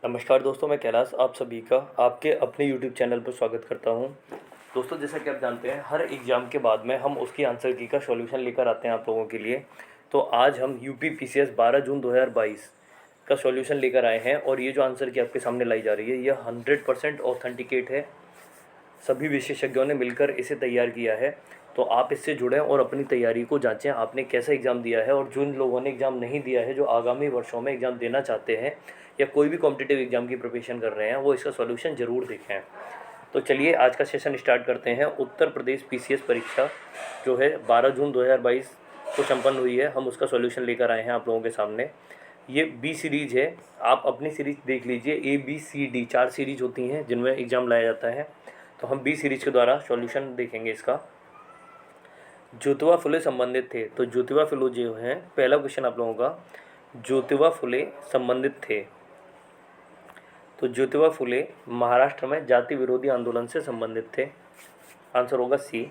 नमस्कार दोस्तों, मैं कैलाश आप सभी का आपके अपने यूट्यूब चैनल पर स्वागत करता हूं। दोस्तों, जैसा कि आप जानते हैं, हर एग्ज़ाम के बाद में हम उसकी आंसर की का सॉल्यूशन लेकर आते हैं आप लोगों के लिए। तो आज हम यूपी पीसीएस 12 जून 2022 का सॉल्यूशन लेकर आए हैं और ये जो आंसर की आपके सामने लाई जा रही है, यह 100% ऑथेंटिकेट है। सभी विशेषज्ञों ने मिलकर इसे तैयार किया है। तो आप इससे जुड़ें और अपनी तैयारी को जांचें, आपने कैसा एग्ज़ाम दिया है। और जिन लोगों ने एग्ज़ाम नहीं दिया है, जो आगामी वर्षों में एग्ज़ाम देना चाहते हैं या कोई भी कॉम्पिटिटिव एग्ज़ाम की प्रिपरेशन कर रहे हैं, वो इसका सॉल्यूशन ज़रूर देखें। तो चलिए आज का सेशन स्टार्ट करते हैं। उत्तर प्रदेश पीसीएस परीक्षा जो है 12 जून 2022 को संपन्न हुई है, हम उसका सॉल्यूशन लेकर आए हैं आप लोगों के सामने। ये बी सीरीज़ है, आप अपनी सीरीज़ देख लीजिए। ABCD 4 सीरीज होती हैं जिनमें एग्ज़ाम लाया जाता है। तो हम बी सीरीज़ के द्वारा सॉल्यूशन देखेंगे इसका। ज्योतिबा फुले संबंधित थे, तो ज्योतिबा फुले जो हैं, पहला क्वेश्चन आप लोगों का, ज्योतिबा फुले संबंधित थे। तो ज्योतिबा फुले महाराष्ट्र में जाति विरोधी आंदोलन से संबंधित थे। आंसर होगा सी।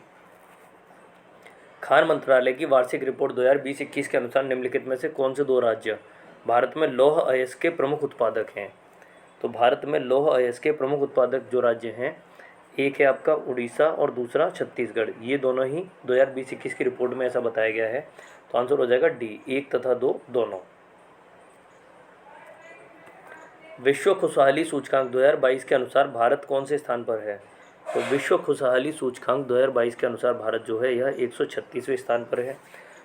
खान मंत्रालय की वार्षिक रिपोर्ट 2020-21 के अनुसार निम्नलिखित में से कौन से दो राज्य भारत में लौह अयस्क के प्रमुख उत्पादक हैं। तो भारत में लौह अयस्क के प्रमुख उत्पादक जो राज्य हैं, एक है आपका उड़ीसा और दूसरा छत्तीसगढ़। ये दोनों ही 2020-21 की रिपोर्ट में ऐसा बताया गया है। तो आंसर हो जाएगा डी, 1 तथा 2 दोनों। विश्व खुशहाली सूचकांक 2022 के अनुसार भारत कौन से स्थान पर है। तो विश्व खुशहाली सूचकांक 2022 के अनुसार भारत जो है यह 136वें स्थान पर है।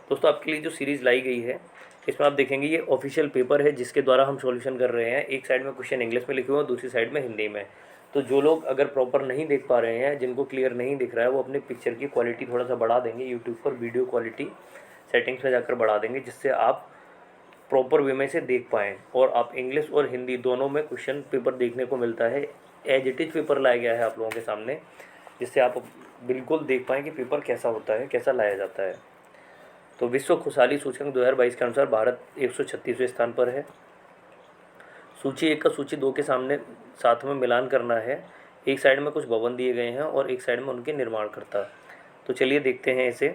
दोस्तों, आपके लिए जो सीरीज़ लाई गई है, इसमें आप देखेंगे ये ऑफिशियल पेपर है जिसके द्वारा हम सॉल्यूशन कर रहे हैं। एक साइड में क्वेश्चन इंग्लिश में लिखे हुए हैं, दूसरी साइड में हिंदी में। तो जो लोग अगर प्रॉपर नहीं देख पा रहे हैं, जिनको क्लियर नहीं दिख रहा है, वो अपने पिक्चर की क्वालिटी थोड़ा सा बढ़ा देंगे। यूट्यूब पर वीडियो क्वालिटी सेटिंग्स में जाकर बढ़ा देंगे, जिससे आप प्रॉपर वे में से देख पाएँ और आप इंग्लिश और हिंदी दोनों में क्वेश्चन पेपर देखने को मिलता है। एज इट इज़ पेपर लाया गया है आप लोगों के सामने, जिससे आप बिल्कुल देख पाएँ कि पेपर कैसा होता है, कैसा लाया जाता है। तो विश्व खुशहाली सूचकांक 2022 के अनुसार भारत 136वें स्थान पर है। सूची 1 का सूची 2 के सामने साथ में मिलान करना है। एक साइड में कुछ भवन दिए गए हैं और एक साइड में उनके निर्माणकर्ता। तो चलिए देखते हैं इसे।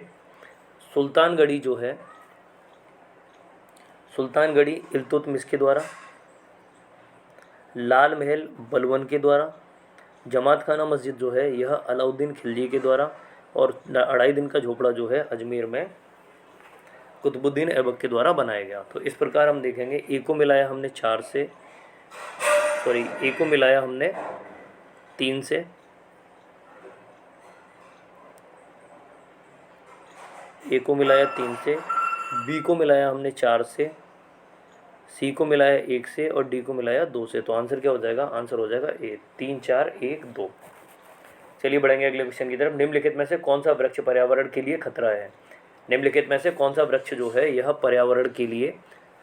सुल्तानगढ़ी जो है, सुल्तानगढ़ी इल्तुतमिश के द्वारा, लाल महल बलबन के द्वारा, जमात खाना मस्जिद जो है यह अलाउद्दीन खिलजी के द्वारा, और 2.5 दिन का झोपड़ा जो है अजमेर में कुतुबुद्दीन ऐबक के द्वारा बनाया गया। तो इस प्रकार हम देखेंगे। ए को मिलाया हमने 4 से, सॉरी ए को मिलाया हमने 3 से, ए को मिलाया 3 से, बी को मिलाया हमने 4 से, सी को मिलाया 1 से और डी को मिलाया 2 से। तो आंसर क्या हो जाएगा? आंसर हो जाएगा ए, 3 4 1 2। चलिए बढ़ेंगे अगले क्वेश्चन की तरफ। निम्नलिखित में से कौन सा वृक्ष पर्यावरण के लिए खतरा है। निम्नलिखित में से कौन सा वृक्ष जो है यह पर्यावरण के लिए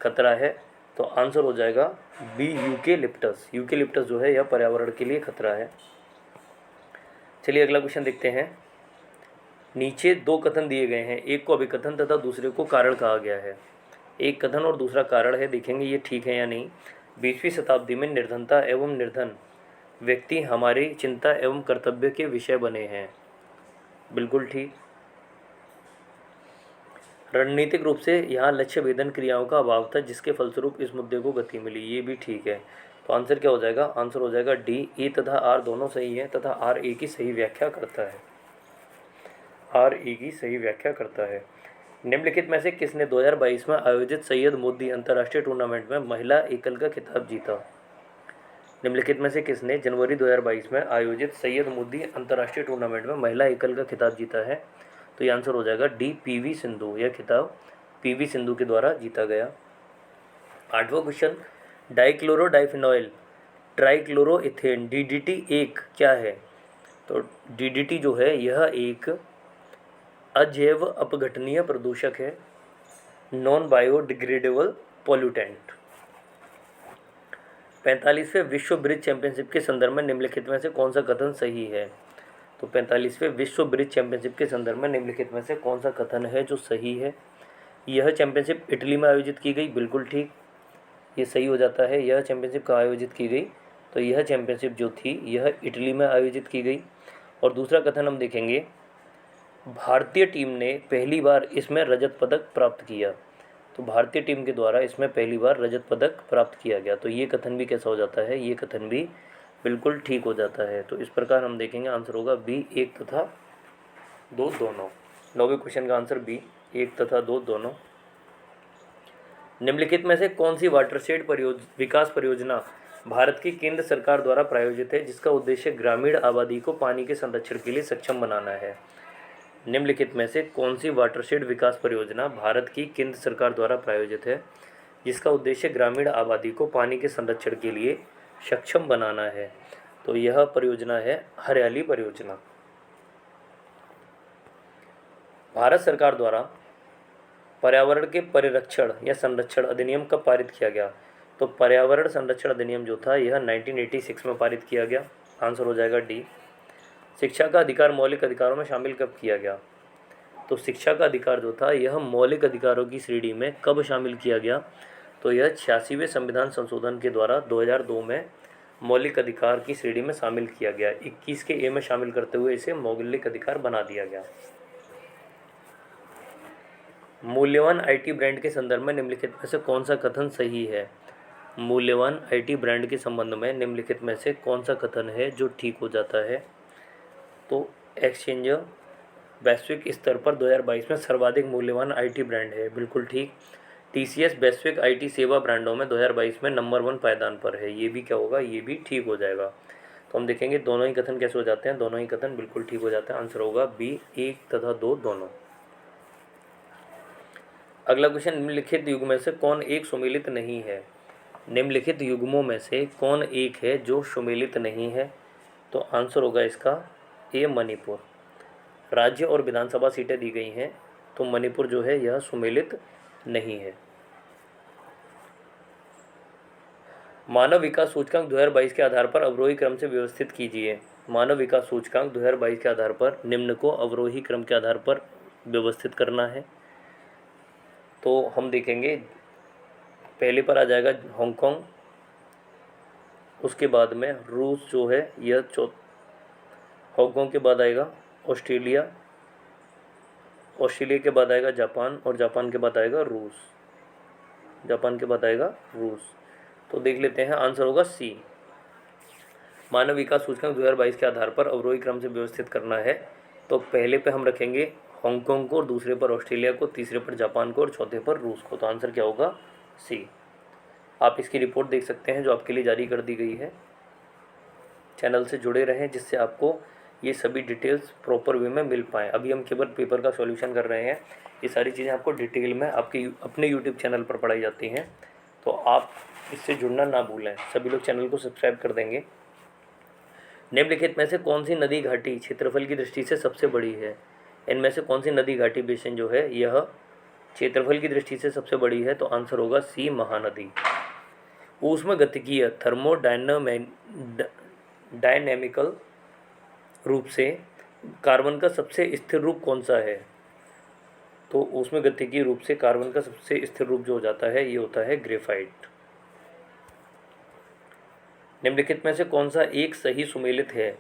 खतरा है। तो आंसर हो जाएगा बी, यूकेलिप्टस। यूकेलिप्टस जो है यह पर्यावरण के लिए खतरा है। चलिए अगला क्वेश्चन देखते हैं। नीचे 2 कथन दिए गए हैं, एक को अभिकथन तथा दूसरे को कारण कहा गया है। एक कथन और दूसरा कारण है, देखेंगे ये ठीक है या नहीं। 20वीं शताब्दी में निर्धनता एवं निर्धन व्यक्ति हमारी चिंता एवं कर्तव्य के विषय बने हैं। बिल्कुल ठीक। रणनीतिक रूप से यहाँ लक्ष्य भेदन क्रियाओं का अभाव था, जिसके फलस्वरूप इस मुद्दे को गति मिली। ये भी ठीक है। तो आंसर क्या हो जाएगा? आंसर हो जाएगा डी, ए तथा आर दोनों सही है तथा आर ए की सही व्याख्या करता है। आर ए की सही व्याख्या करता है। निम्नलिखित में से किसने 2022 में आयोजित सैयद मोदी अंतर्राष्ट्रीय टूर्नामेंट में महिला एकल का खिताब जीता। निम्नलिखित में से किसने जनवरी 2022 में आयोजित सैयद मोदी अंतर्राष्ट्रीय टूर्नामेंट में महिला एकल का खिताब जीता है। तो ये आंसर हो जाएगा डी, पीवी सिंधु। यह खिताब पीवी सिंधु के द्वारा जीता गया। 8वां क्वेश्चन, डाइक्लोरो डाइफिनॉइल ट्राइक्लोरोइथेन DDT एक क्या है। तो DDT जो है यह एक अजैव अपघटनीय प्रदूषक है, नॉन बायोडिग्रेडेबल पॉल्यूटेंट। 45वें विश्व ब्रिज चैंपियनशिप के संदर्भ में निम्नलिखित में से कौन सा कथन सही है। तो 45वें विश्व ब्रिज चैंपियनशिप के संदर्भ में निम्नलिखित में से कौन सा कथन है जो सही है। यह चैंपियनशिप इटली में आयोजित की गई। बिल्कुल ठीक, ये सही हो जाता है। यह चैंपियनशिप कहाँ आयोजित की गई। तो यह चैंपियनशिप जो थी यह इटली में आयोजित की गई। और दूसरा कथन हम देखेंगे, भारतीय टीम ने पहली बार इसमें रजत पदक प्राप्त किया। तो भारतीय टीम के द्वारा इसमें पहली बार रजत पदक प्राप्त किया गया। तो ये कथन भी कैसा हो जाता है, ये कथन भी बिल्कुल ठीक हो जाता है। तो इस प्रकार हम देखेंगे आंसर होगा बी, 1 तथा 2 दोनों। 9वें क्वेश्चन का आंसर बी, 1 तथा 2 दोनों। निम्नलिखित में से कौन सी वाटरशेड विकास परियोजना भारत की केंद्र सरकार द्वारा प्रायोजित है, जिसका उद्देश्य ग्रामीण आबादी को पानी के संरक्षण के लिए सक्षम बनाना है। निम्नलिखित में से कौन सी वाटरशेड विकास परियोजना भारत की केंद्र सरकार द्वारा प्रायोजित है, जिसका उद्देश्य ग्रामीण आबादी को पानी के संरक्षण के लिए सक्षम बनाना है। तो यह परियोजना है हरियाली परियोजना। भारत सरकार द्वारा पर्यावरण के परिरक्षण या संरक्षण अधिनियम कब पारित किया गया? तो पर्यावरण संरक्षण अधिनियम जो था यह 1986 में पारित किया गया। आंसर हो जाएगा डी। शिक्षा का अधिकार मौलिक अधिकारों में शामिल कब किया गया? तो शिक्षा का अधिकार जो था यह मौलिक अधिकारों की श्रेणी में कब शामिल किया गया? तो यह 86वें संविधान संशोधन के द्वारा 2002 में मौलिक अधिकार की श्रेणी में शामिल किया गया। 21 के ए में शामिल करते हुए इसे मौलिक अधिकार बना दिया गया। मूल्यवान आईटी ब्रांड के संदर्भ में निम्नलिखित में से कौन सा कथन सही है? मूल्यवान आईटी ब्रांड के संबंध में निम्नलिखित में से कौन सा कथन है जो ठीक हो जाता है? तो एक्सचेंज वैश्विक स्तर पर 2022 में सर्वाधिक मूल्यवान आईटी ब्रांड है, बिल्कुल ठीक। टीसीएस वैश्विक आईटी सेवा ब्रांडों में 2022 में नंबर 1 पायदान पर है, ये भी क्या होगा, ये भी ठीक हो जाएगा। तो हम देखेंगे दोनों ही कथन कैसे हो जाते हैं, दोनों ही कथन बिल्कुल ठीक हो जाते हैं। आंसर होगा बी, 1 तथा 2 दोनों। अगला क्वेश्चन, निम्नलिखित युग में से कौन एक सुमेलित नहीं है? निम्नलिखित युग्मों में से कौन एक है जो सुमेलित नहीं है? तो आंसर होगा इसका ए, मणिपुर। राज्य और विधानसभा सीटें दी गई हैं, तो मणिपुर जो है यह सुमेलित नहीं है। मानव विकास सूचकांक 2022 के आधार पर अवरोही क्रम से व्यवस्थित कीजिए। मानव विकास सूचकांक 2022 के आधार पर निम्न को अवरोही क्रम के आधार पर व्यवस्थित करना है। तो हम देखेंगे पहले पर आ जाएगा हांगकांग, उसके बाद में रूस जो है यह हांगकांग के बाद आएगा ऑस्ट्रेलिया, ऑस्ट्रेलिया के बाद आएगा जापान, और जापान के बाद आएगा रूस, जापान के बाद आएगा रूस। तो देख लेते हैं, आंसर होगा सी। मानव विकास सूचकांक 2022 के आधार पर अवरोही क्रम से व्यवस्थित करना है। तो पहले पे हम रखेंगे हांगकांग को, दूसरे पर ऑस्ट्रेलिया को, तीसरे पर जापान को और चौथे पर रूस को। तो आंसर क्या होगा, सी। आप इसकी रिपोर्ट देख सकते हैं जो आपके लिए जारी कर दी गई है। चैनल से जुड़े रहें जिससे आपको ये सभी डिटेल्स प्रॉपर वे में मिल पाएँ। अभी हम केवल पेपर का सॉल्यूशन कर रहे हैं, ये सारी चीज़ें आपको डिटेल में आपके अपने यूट्यूब चैनल पर पढ़ाई जाती हैं, तो आप इससे जुड़ना ना भूलें। सभी लोग चैनल को सब्सक्राइब कर देंगे। निम्नलिखित में से कौन सी नदी घाटी क्षेत्रफल की दृष्टि से सबसे बड़ी है? इनमें से कौन सी नदी घाटी बेसिन जो है यह क्षेत्रफल की दृष्टि से सबसे बड़ी है? तो आंसर होगा सी, महानदी। ऊष्मगतिकीय डायनेमिकल रूप से कार्बन का सबसे स्थिर रूप कौन सा है? तो ऊष्मगतिकीय रूप से कार्बन का सबसे स्थिर रूप जो हो जाता है ये होता है ग्रेफाइट। निम्नलिखित में से कौन सा एक सही सुमेलित है?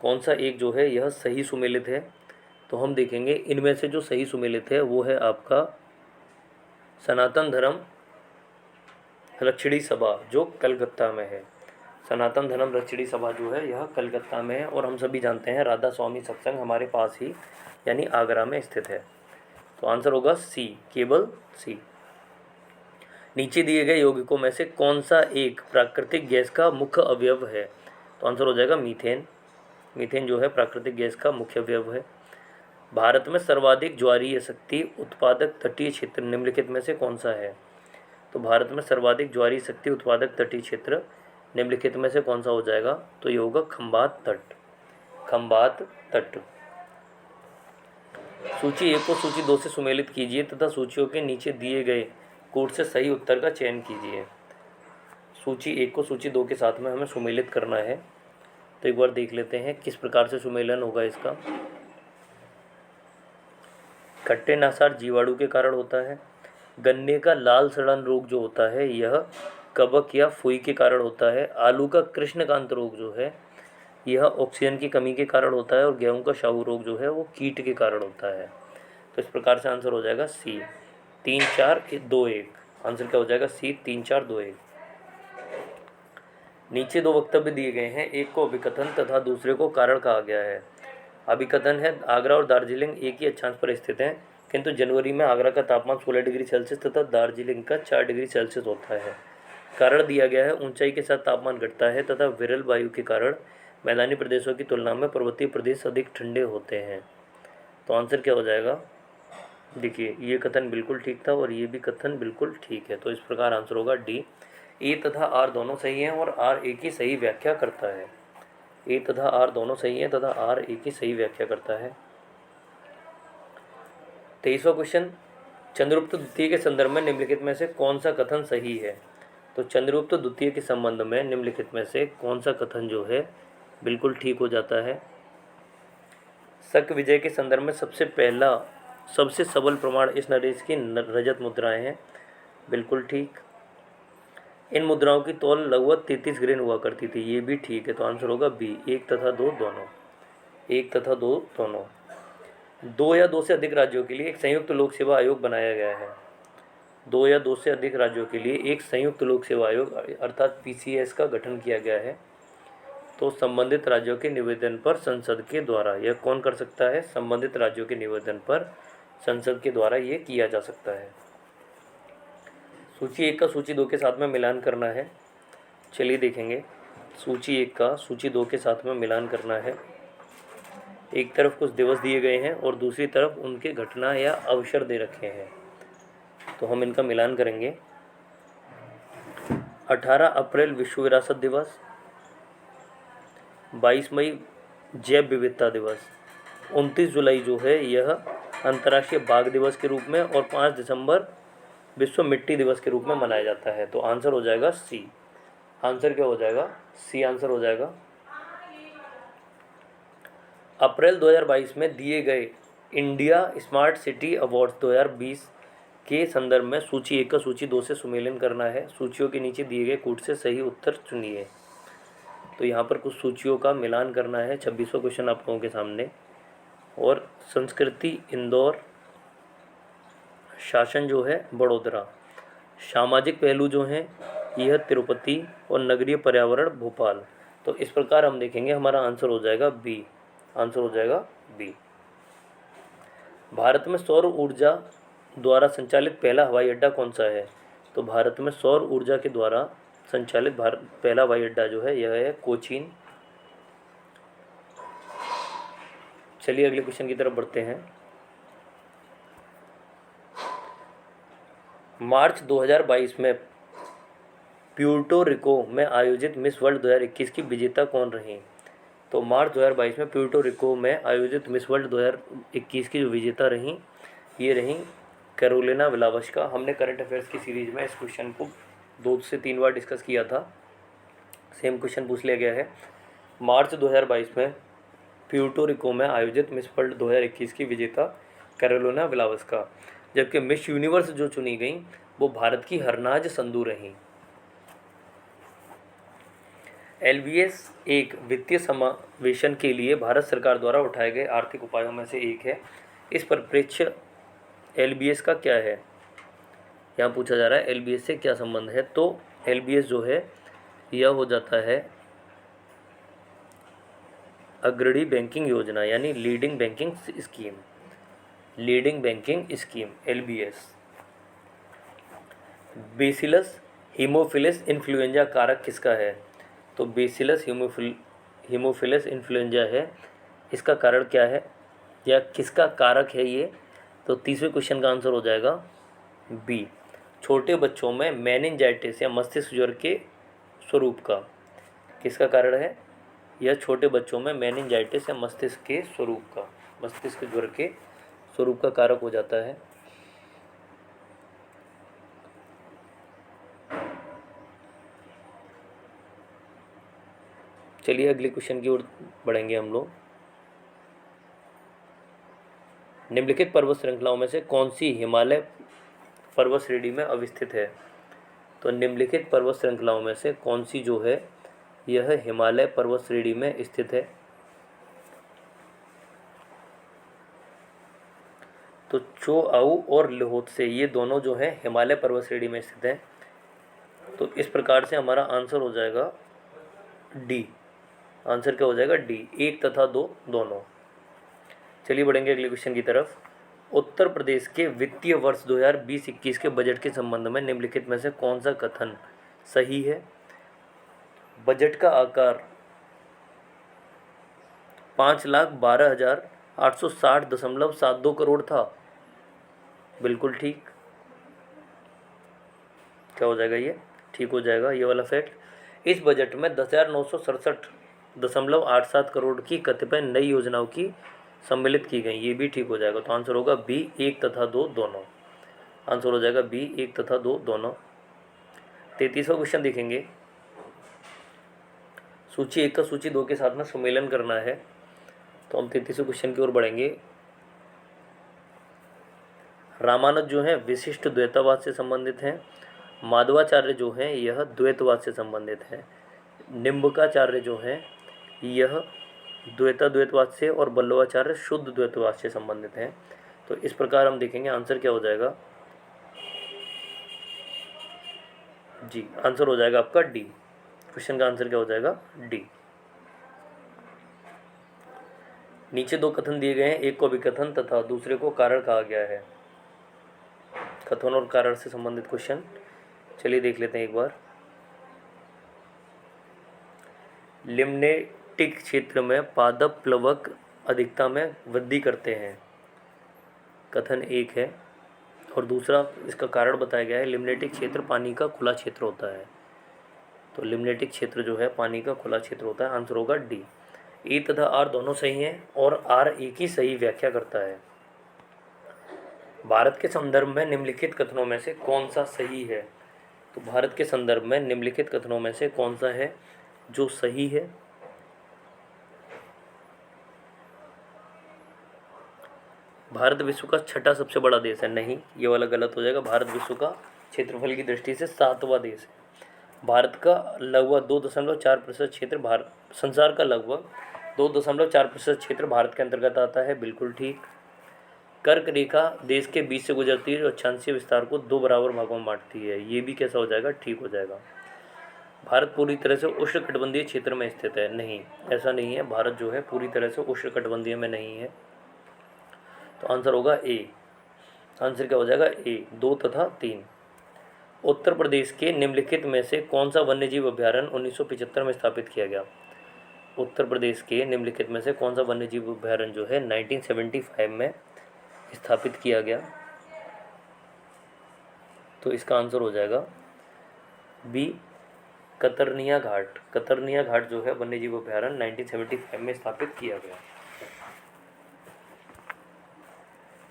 कौन सा एक जो है यह सही सुमेलित है? तो हम देखेंगे इनमें से जो सही सुमेलित है वो है आपका सनातन धर्म रक्षिणी सभा जो कलकत्ता में है। सनातन धर्म रक्षिणी सभा जो है यह कलकत्ता में है, और हम सभी जानते हैं राधा स्वामी सत्संग हमारे पास ही यानी आगरा में स्थित है। तो आंसर होगा सी, केवल सी। नीचे दिए गए यौगिकों में से कौन सा एक प्राकृतिक गैस का मुख्य अवयव है? तो आंसर हो जाएगा मीथेन। मीथेन जो है प्राकृतिक गैस का मुख्य अवयव है। भारत में सर्वाधिक ज्वारीय शक्ति उत्पादक तटीय क्षेत्र निम्नलिखित में से कौन सा है? तो भारत में सर्वाधिक ज्वारीय शक्ति उत्पादक तटीय क्षेत्र निम्नलिखित में से कौन सा हो जाएगा? तो ये होगा खंबात तट। खंबात तट। सूची 1 को सूची 2 से सुमेलित कीजिए तथा सूचियों के नीचे दिए गए कोड से सही उत्तर का चयन कीजिए। सूची 1 को सूची 2 के साथ में हमें सुमेलित करना है, तो एक बार देख लेते हैं किस प्रकार से सुमेलन होगा इसका। खट्टे नासार जीवाणु के कारण होता है। गन्ने का लाल सड़न रोग जो होता है यह कवक या फुई के कारण होता है। आलू का कृष्णकांत रोग जो है यह ऑक्सीजन की कमी के कारण होता है, और गेहूं का शाहू रोग जो है वो कीट के कारण होता है। तो इस प्रकार से आंसर हो जाएगा सी। 3-4-2-1। आंसर क्या हो जाएगा? सी 3-4-2-1। नीचे दो वक्तव्य दिए गए हैं, एक को अभिकथन तथा दूसरे को कारण कहा गया है। अभिकथन है, आगरा और दार्जिलिंग एक ही अक्षांश पर स्थित हैं, किंतु जनवरी में आगरा का तापमान 16 डिग्री सेल्सियस तथा दार्जिलिंग का 4 डिग्री सेल्सियस होता है। कारण दिया गया है, ऊंचाई के साथ तापमान घटता है तथा विरल वायु के कारण मैदानी प्रदेशों की तुलना में पर्वतीय प्रदेश अधिक ठंडे होते हैं। तो आंसर क्या हो जाएगा? देखिए, ये कथन बिल्कुल ठीक था और ये भी कथन बिल्कुल ठीक है। तो इस प्रकार आंसर होगा डी। ए तथा आर दोनों सही हैं और आर ए की सही व्याख्या करता है। ए तथा आर दोनों सही हैं तथा आर ए की सही व्याख्या करता है। 23वां क्वेश्चन, चंद्रगुप्त द्वितीय के संदर्भ में निम्नलिखित में से कौन सा कथन सही है? तो चंद्रगुप्त द्वितीय के संबंध में निम्नलिखित में से कौन सा कथन जो है बिल्कुल ठीक हो जाता है? शक विजय के संदर्भ में सबसे सबल प्रमाण इस नरेश की रजत मुद्राएं हैं। बिल्कुल ठीक। इन मुद्राओं की तौल लगभग 33 ग्रेन हुआ करती थी। ये भी ठीक है। तो आंसर होगा बी, 1 तथा 2 दोनों। 1 तथा 2 दोनों। 2 या 2 से अधिक राज्यों के लिए एक संयुक्त लोक सेवा आयोग बनाया गया है। 2 या 2 से अधिक राज्यों के लिए एक संयुक्त लोक सेवा आयोग अर्थात पीसीएस का गठन किया गया है। तो संबंधित राज्यों के निवेदन पर संसद के द्वारा, यह कौन कर सकता है? संबंधित राज्यों के निवेदन पर संसद के द्वारा ये किया जा सकता है। सूची 1 का सूची 2 के साथ में मिलान करना है। चलिए देखेंगे। सूची 1 का सूची 2 के साथ में मिलान करना है। एक तरफ कुछ दिवस दिए गए हैं और दूसरी तरफ उनके घटना या अवसर दे रखे हैं। तो हम इनका मिलान करेंगे। 18 अप्रैल विश्व विरासत दिवस, 22 मई जैव विविधता दिवस, 29 जुलाई जो है यह अंतर्राष्ट्रीय बाघ दिवस के रूप में और 5 दिसंबर विश्व मिट्टी दिवस के रूप में मनाया जाता है। तो आंसर हो जाएगा सी। आंसर क्या हो जाएगा? सी आंसर हो जाएगा। अप्रैल 2022 में दिए गए इंडिया स्मार्ट सिटी अवार्ड्स 2020 के संदर्भ में सूची 1 का सूची 2 से सुमेलन करना है। सूचियों के नीचे दिए गए कूट से सही उत्तर चुनिए। तो यहाँ पर कुछ सूचियों का मिलान करना है। 26वां क्वेश्चन आप लोगों के सामने। और संस्कृति इंदौर, शासन जो है बड़ोदरा, सामाजिक पहलू जो हैं यह तिरुपति और नगरीय पर्यावरण भोपाल। तो इस प्रकार हम देखेंगे, हमारा आंसर हो जाएगा बी। आंसर हो जाएगा बी। भारत में सौर ऊर्जा द्वारा संचालित पहला हवाई अड्डा कौन सा है? तो भारत में सौर ऊर्जा के द्वारा संचालित पहला हवाई अड्डा जो है यह है कोचीन। चलिए अगले क्वेश्चन की तरफ बढ़ते हैं। मार्च 2022 में प्यूर्टो रिको में आयोजित मिस वर्ल्ड 2021 की विजेता कौन रही? तो मार्च 2022 में प्यूर्टो रिको में आयोजित मिस वर्ल्ड 2021 की जो विजेता रहीं ये रहीं कैरोलिना विलावस्का। हमने करंट अफेयर्स की सीरीज़ में इस क्वेश्चन को 2 से 3 बार डिस्कस किया था। सेम क्वेश्चन पूछ लिया गया है। मार्च 2022 में प्यूर्टो रिको में आयोजित मिस वर्ल्ड 2021 की विजेता कैरोलिना विलावस्का, जबकि मिस यूनिवर्स जो चुनी गई वो भारत की हरनाज संधू रहीं। LBS एक वित्तीय समावेशन के लिए भारत सरकार द्वारा उठाए गए आर्थिक उपायों में से एक है। इस परिप्रेक्ष्य LBS का क्या है? यहाँ पूछा जा रहा है LBS से क्या संबंध है। तो LBS जो है यह हो जाता है अग्रणी बैंकिंग योजना, यानी leading banking scheme. Leading banking scheme LBS। Bacillus Haemophilus influenza कारक किसका है? तो बेसिलस हीमोफिलस इन्फ्लुएंजा है। इसका कारण क्या है या किसका कारक है ये? तो 30वें क्वेश्चन का आंसर हो जाएगा बी, छोटे बच्चों में मेनिंजाइटिस या मस्तिष्क ज्वर के स्वरूप का। किसका कारण है? यह छोटे बच्चों में मेनिंजाइटिस या मस्तिष्क ज्वर के स्वरूप का कारक हो जाता है। चलिए अगले क्वेश्चन की ओर बढ़ेंगे हम लोग। निम्नलिखित पर्वत श्रृंखलाओं में से कौन सी हिमालय पर्वत श्रेणी में अवस्थित है? तो निम्नलिखित पर्वत श्रृंखलाओं में से कौन सी जो है यह हिमालय पर्वत श्रेणी में स्थित है? तो चोआऊ और लहोत्से ये दोनों जो हैं हिमालय पर्वत श्रेणी में स्थित हैं। तो इस प्रकार से हमारा आंसर हो जाएगा डी। आंसर क्या हो जाएगा? डी, 1 तथा 2 दोनों। चलिए बढ़ेंगे अगले क्वेश्चन की तरफ। उत्तर प्रदेश के वित्तीय वर्ष 2020-21 के बजट के संबंध में निम्नलिखित में से कौन सा कथन सही है? बजट का आकार 5,12,860.72 करोड़ था। बिल्कुल ठीक। क्या हो जाएगा? ये ठीक हो जाएगा, ये वाला फैक्ट। इस बजट में 10,967.87 करोड़ की कतिपय नई योजनाओं की सम्मिलित की गई, ये भी ठीक हो जाएगा। तो आंसर होगा बी, 1 तथा 2 दोनों। आंसर हो जाएगा बी, 1 तथा 2 दोनों। 33वां क्वेश्चन देखेंगे। सूची 1 का सूची 2 के साथ में सम्मेलन करना है, तो हम 33वें क्वेश्चन की ओर बढ़ेंगे। रामानुज जो है विशिष्ट द्वैतवाद से संबंधित हैं। माधवाचार्य जो हैं यह द्वैतवाद से संबंधित हैं। निम्बकाचार्य जो हैं यह द्वैतवाद से, और बल्लवाचार्य शुद्ध द्वैतवाद से संबंधित हैं। तो इस प्रकार हम देखेंगे आंसर क्या हो जाएगा। जी, आंसर हो जाएगा आपका डी। क्वेश्चन का आंसर क्या हो जाएगा? डी। नीचे 2 कथन दिए गए हैं, एक को अभिकथन तथा दूसरे को कारण कहा गया है। कथन और कारण से संबंधित क्वेश्चन, चलिए देख लेते हैं एक बार। लिम्नेटिक क्षेत्र में पादप प्लवक अधिकता में वृद्धि करते हैं, कथन 1 है। और दूसरा इसका कारण बताया गया है, लिम्नेटिक क्षेत्र पानी का खुला क्षेत्र होता है। तो लिम्नेटिक क्षेत्र जो है पानी का खुला क्षेत्र होता है। आंसर होगा डी। ई तथा आर दोनों सही हैं, और आर एक ही सही व्याख्या करता है। भारत के संदर्भ में निम्नलिखित कथनों में से कौन सा सही है? तो भारत के संदर्भ में निम्नलिखित कथनों में से कौन सा है जो सही है? भारत विश्व का 6ठा सबसे बड़ा देश है। नहीं, ये वाला गलत हो जाएगा। भारत विश्व का क्षेत्रफल की दृष्टि से 7वां देश है। भारत का लगभग 2.4% क्षेत्र संसार का लगभग 2.4% क्षेत्र भारत के अंतर्गत आता है। बिल्कुल ठीक। कर्क रेखा देश के बीच से गुजरती है, जो अक्षांशीय विस्तार को 2 बराबर भागों में बांटती है। ये भी कैसा हो जाएगा? ठीक हो जाएगा। भारत पूरी तरह से उष्णकटिबंधीय क्षेत्र में स्थित है। नहीं, ऐसा नहीं है। भारत जो है पूरी तरह से उष्णकटिबंधीय में नहीं है। तो आंसर होगा ए। आंसर क्या हो जाएगा? ए, 2 तथा 3। उत्तर प्रदेश के निम्नलिखित में से कौन सा वन्यजीव अभ्यारण्य 1975 में स्थापित किया गया? उत्तर प्रदेश के निम्नलिखित में से कौन सा वन्यजीव अभ्यारण्य जो है 1975 में स्थापित किया गया? तो इसका आंसर हो जाएगा बी, कतरनिया घाट। कतरनिया घाट जो है वन्यजीव अभ्यारण्य 1975 में स्थापित किया गया।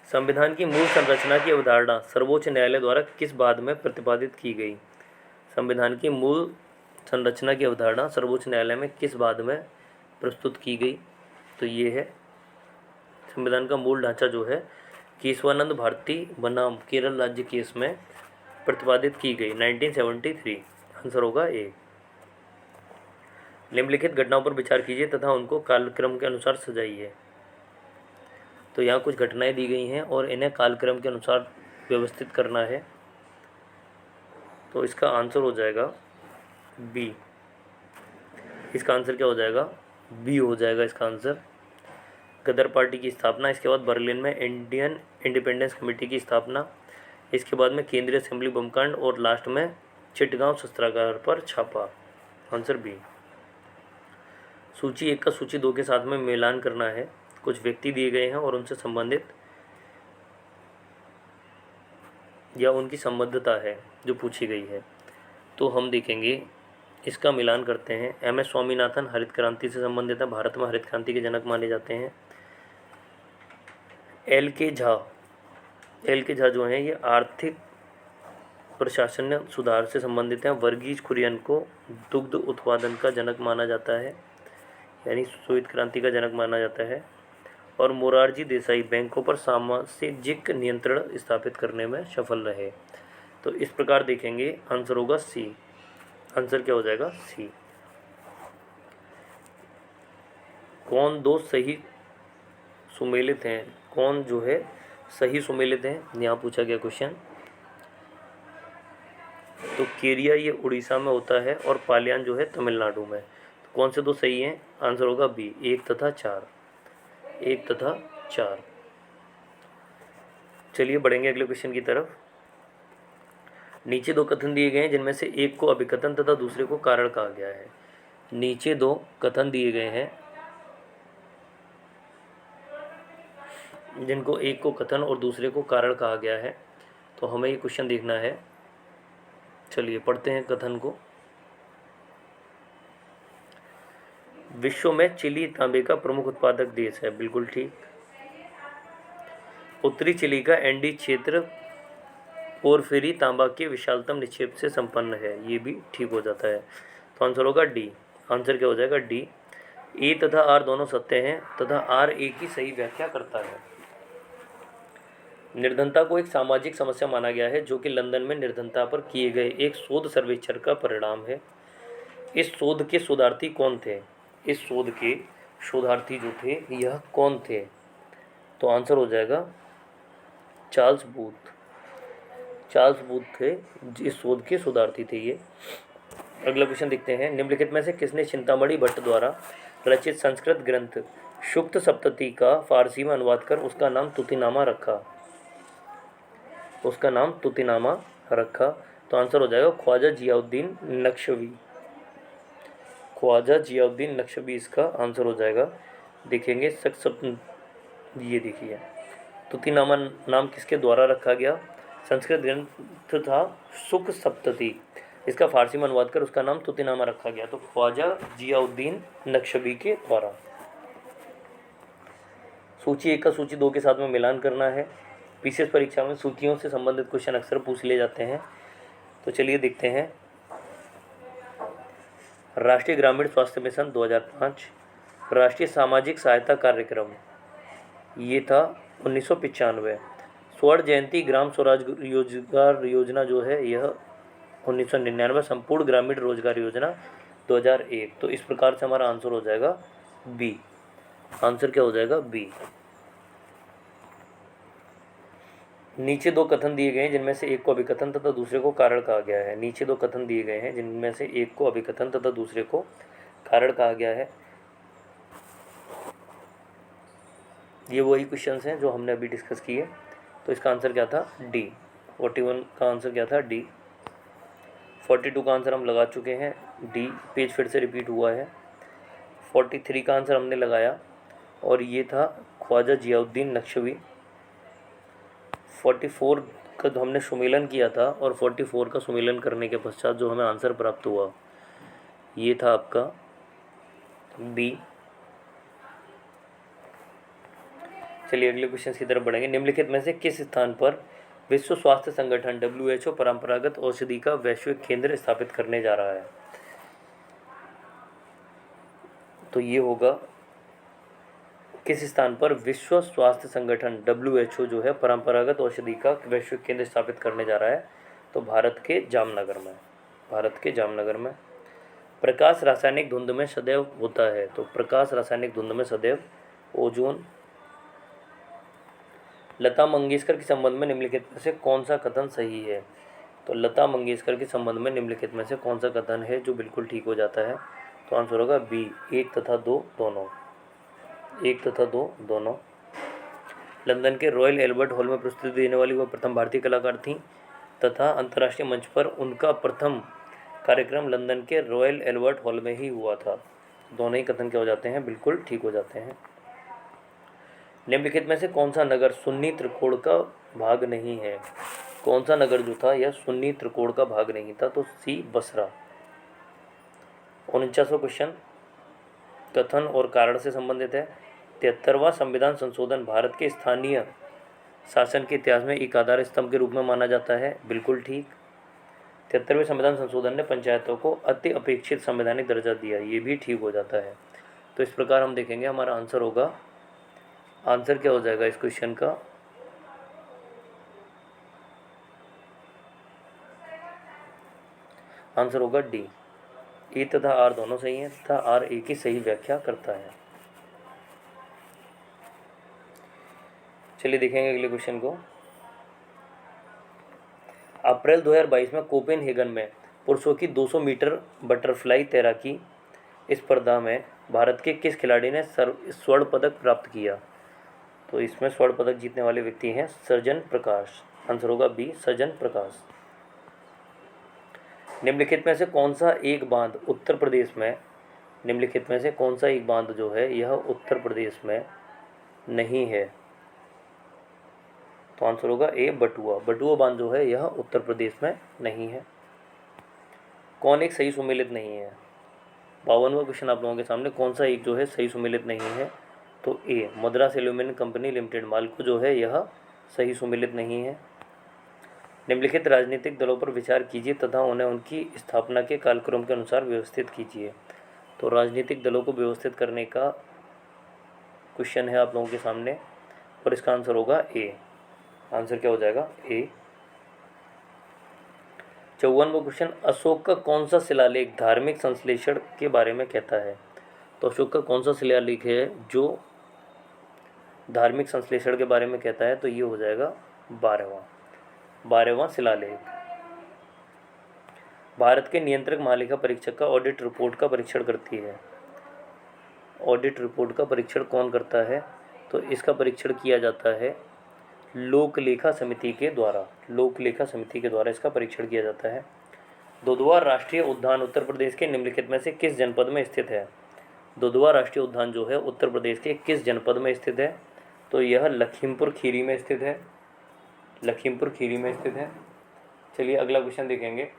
संविधान की मूल संरचना की अवधारणा सर्वोच्च न्यायालय द्वारा किस बाद में प्रतिपादित की गई? संविधान की मूल संरचना की अवधारणा सर्वोच्च न्यायालय में किस बाद में प्रस्तुत की गई? तो ये है संविधान का मूल ढांचा जो है केशवानंद भारती बनाम केरल राज्य केस में प्रतिपादित की गई 1973। आंसर होगा ए। निम्नलिखित घटनाओं पर विचार कीजिए तथा उनको कालक्रम के अनुसार सजाइए। तो यहाँ कुछ घटनाएं दी गई हैं और इन्हें कालक्रम के अनुसार व्यवस्थित करना है। तो इसका आंसर हो जाएगा बी। इसका आंसर क्या हो जाएगा? बी हो जाएगा इसका आंसर। गदर पार्टी की स्थापना, इसके बाद बर्लिन में इंडियन इंडिपेंडेंस कमेटी की स्थापना, इसके बाद में केंद्रीय असेंबली बमकांड, और लास्ट में चिटगांव शस्त्रागार पर छापा। Answer B. सूची 1 का सूची 2 के साथ में मिलान करना है। कुछ व्यक्ति दिए गए हैं और उनसे संबंधित या उनकी संबद्धता है जो पूछी गई है। तो हम देखेंगे, इसका मिलान करते हैं। एम एस स्वामीनाथन हरित क्रांति से संबंधित है, भारत में हरित क्रांति के जनक माने जाते हैं। एल के झा जो हैं ये आर्थिक प्रशासन सुधार से संबंधित हैं। वर्गीज कुरियन को दुग्ध उत्पादन का जनक माना जाता है, यानी श्वेत क्रांति का जनक माना जाता है। और मोरारजी देसाई बैंकों पर सामाजिक नियंत्रण स्थापित करने में सफल रहे। तो इस प्रकार देखेंगे, आंसर होगा सी। आंसर क्या हो जाएगा? सी। कौन दो सही सुमेलित हैं? कौन जो है सही सुमेलित हैं, यहाँ पूछा गया क्वेश्चन। तो केरिया ये उड़ीसा में होता है और पालियान जो है तमिलनाडु में। तो कौन से दो सही हैं? आंसर होगा बी, 1 तथा 4, 1 तथा 4। चलिए बढ़ेंगे अगले क्वेश्चन की तरफ। नीचे दो कथन दिए गए हैं जिनमें से एक को अभिकथन तथा दूसरे को कारण कहा गया है। नीचे दो कथन दिए गए हैं जिनको एक को कथन और दूसरे को कारण कहा गया है। तो हमें ये क्वेश्चन देखना है। चलिए पढ़ते हैं कथन को। विश्व में चिली तांबे का प्रमुख उत्पादक देश है, बिल्कुल ठीक। उत्तरी चिली का एंडी क्षेत्र पोरफिरी तांबा के विशालतम निक्षेप से संपन्न है, ये भी ठीक हो जाता है। तो आंसर होगा डी। आंसर क्या हो जाएगा? डी। ए तथा आर दोनों सत्य हैं तथा आर ए की सही व्याख्या करता है। निर्धनता को एक सामाजिक समस्या माना गया है जो कि लंदन में निर्धनता पर किए गए एक शोध सर्वेक्षण का परिणाम है। इस शोध के शोधार्थी कौन थे? इस शोध के शोधार्थी जो थे यह कौन थे? तो आंसर हो जाएगा चार्ल्स बूथ। चार्ल्स बूथ थे, इस शोध के शोधार्थी थे ये। अगला क्वेश्चन देखते हैं। निम्नलिखित में से किसने चिंतामणि भट्ट द्वारा रचित संस्कृत ग्रंथ शुक्त सप्तती का फारसी में अनुवाद कर उसका नाम तुतिनामा रखा? उसका नाम तुतिनामा रखा। तो आंसर हो जाएगा ख्वाजा जियाउद्दीन नक्शवी। ख्वाजा जियाउद्दीन नक्शवी इसका आंसर हो जाएगा। देखेंगे ये देखिए तुतिनामा नाम किसके द्वारा रखा गया? संस्कृत ग्रंथ था सुख सप्तती, इसका फारसी में अनुवाद कर उसका नाम तुतिनामा रखा गया। तो ख्वाजा जियाउद्दीन नक्शवी के द्वारा। सूची 1 का सूची 2 के साथ में मिलान करना है। पीसीएस परीक्षा में सूचियों से संबंधित क्वेश्चन अक्सर पूछ लिए जाते हैं। तो चलिए देखते हैं। राष्ट्रीय ग्रामीण स्वास्थ्य मिशन 2005, राष्ट्रीय सामाजिक सहायता कार्यक्रम ये था 1995। स्वर्ण जयंती ग्राम स्वराज रोजगार योजना जो है यह 1999। संपूर्ण ग्रामीण रोजगार योजना 2001। तो इस प्रकार से हमारा आंसर हो जाएगा बी। आंसर क्या हो जाएगा? बी। नीचे दो कथन दिए गए हैं जिनमें से एक को अभिकथन तथा दूसरे को कारण कहा गया है। नीचे दो कथन दिए गए हैं जिनमें से एक को अभिकथन तथा दूसरे को कारण कहा गया है। ये वही क्वेश्चंस हैं जो हमने अभी डिस्कस किए। तो इसका आंसर क्या था? डी। 41 का आंसर क्या था? डी। 42 का आंसर हम लगा चुके हैं, डी। पेज फिर से रिपीट हुआ है। 43 का आंसर हमने लगाया और ये था ख्वाजा जियाउद्दीन नक्शवी। 44 का जो हमने सुमेलन किया था और 44 का सुमेलन करने के पश्चात जो हमें आंसर प्राप्त हुआ ये था आपका बी। चलिए अगले क्वेश्चन की तरफ बढ़ेंगे। निम्नलिखित में से किस स्थान पर विश्व स्वास्थ्य संगठन WHO परंपरागत औषधि का वैश्विक केंद्र स्थापित करने जा रहा है? तो ये होगा किस स्थान पर विश्व स्वास्थ्य संगठन WHO जो है परंपरागत औषधि का वैश्विक केंद्र स्थापित करने जा रहा है? तो भारत के जामनगर में। भारत के जामनगर में। प्रकाश रासायनिक धुंध में सदैव होता है। तो प्रकाश रासायनिक धुंध में सदैव ओजोन। लता मंगेशकर के संबंध में निम्नलिखित में से कौन सा कथन सही है? तो लता मंगेशकर के संबंध में निम्नलिखित में से कौन सा कथन है जो बिल्कुल ठीक हो जाता है? तो आंसर होगा बी, 1 तथा 2 दोनों। 1 तथा 2 दोनों। लंदन के रॉयल एल्बर्ट हॉल में प्रस्तुति देने वाली वह प्रथम भारतीय कलाकार थीं तथा अंतर्राष्ट्रीय मंच पर उनका प्रथम कार्यक्रम लंदन के रॉयल एल्बर्ट हॉल में ही हुआ था। दोनों ही कथन क्या हो जाते हैं? बिल्कुल ठीक हो जाते हैं। निम्नलिखित में से कौन सा नगर सुन्नी त्रिकोण का भाग नहीं है? कौन सा नगर जो था यह सुन्नी त्रिकोण का भाग नहीं था? तो सी, बसरा। 49वां क्वेश्चन कथन और कारण से संबंधित है। 73वां संविधान संशोधन भारत के स्थानीय शासन के इतिहास में एक आधार स्तंभ के रूप में माना जाता है। बिल्कुल ठीक। 73वें संविधान संशोधन ने पंचायतों को अति अपेक्षित संवैधानिक दर्जा दिया, ये भी ठीक हो जाता है। तो इस प्रकार हम देखेंगे हमारा आंसर होगा, आंसर क्या हो जाएगा इस क्वेश्चन का? आंसर होगा डी। ए तथा आर दोनों सही हैं तथा आर ए की सही व्याख्या करता है। चलिए देखेंगे अगले क्वेश्चन को। अप्रैल 2022 में कोपेनहेगन में पुरुषों की 200 मीटर बटरफ्लाई तैराकी स्पर्धा में भारत के किस खिलाड़ी ने स्वर्ण पदक प्राप्त किया? तो इसमें स्वर्ण पदक जीतने वाले व्यक्ति हैं सृजन प्रकाश। आंसर होगा बी, सृजन प्रकाश। निम्नलिखित में से कौन सा एक बांध उत्तर प्रदेश में, निम्नलिखित में से कौन सा एक बांध जो है यह उत्तर प्रदेश में नहीं है? तो आंसर होगा ए, बटुआ। बटुआ बांध जो है यह उत्तर प्रदेश में नहीं है। कौन एक सही सुमेलित नहीं है? 52वां क्वेश्चन आप लोगों के सामने, कौन सा एक जो है सही सुमेलित नहीं है? तो ए, Madras aluminium company limited, MALCO जो है यह सही सुमेलित नहीं है। निम्नलिखित राजनीतिक दलों पर विचार कीजिए तथा उन्हें उनकी स्थापना के कालक्रम के अनुसार व्यवस्थित कीजिए। तो राजनीतिक दलों को व्यवस्थित करने का क्वेश्चन है आप लोगों के सामने और इसका आंसर होगा ए। आंसर क्या हो जाएगा? ए। 54वां क्वेश्चन, अशोक का कौन सा शिलालेख धार्मिक संश्लेषण के बारे में कहता है? तो अशोक का कौन सा शिलालेख है जो धार्मिक संश्लेषण के बारे में कहता है? तो ये हो जाएगा 12वां शिलालेख। भारत के नियंत्रक महालेखा परीक्षक का ऑडिट रिपोर्ट का परीक्षण करती है। ऑडिट रिपोर्ट का परीक्षण कौन करता है? तो इसका परीक्षण किया जाता है लोकलेखा समिति के द्वारा। लोकलेखा समिति के द्वारा इसका परीक्षण किया जाता है। दुधवा राष्ट्रीय उद्यान उत्तर प्रदेश के निम्नलिखित में से किस जनपद में स्थित है? दुधवा राष्ट्रीय उद्यान जो है उत्तर प्रदेश के किस जनपद में स्थित है? तो यह लखीमपुर खीरी में स्थित है। लखीमपुर खीरी में स्थित है। चलिए अगला क्वेश्चन देखेंगे।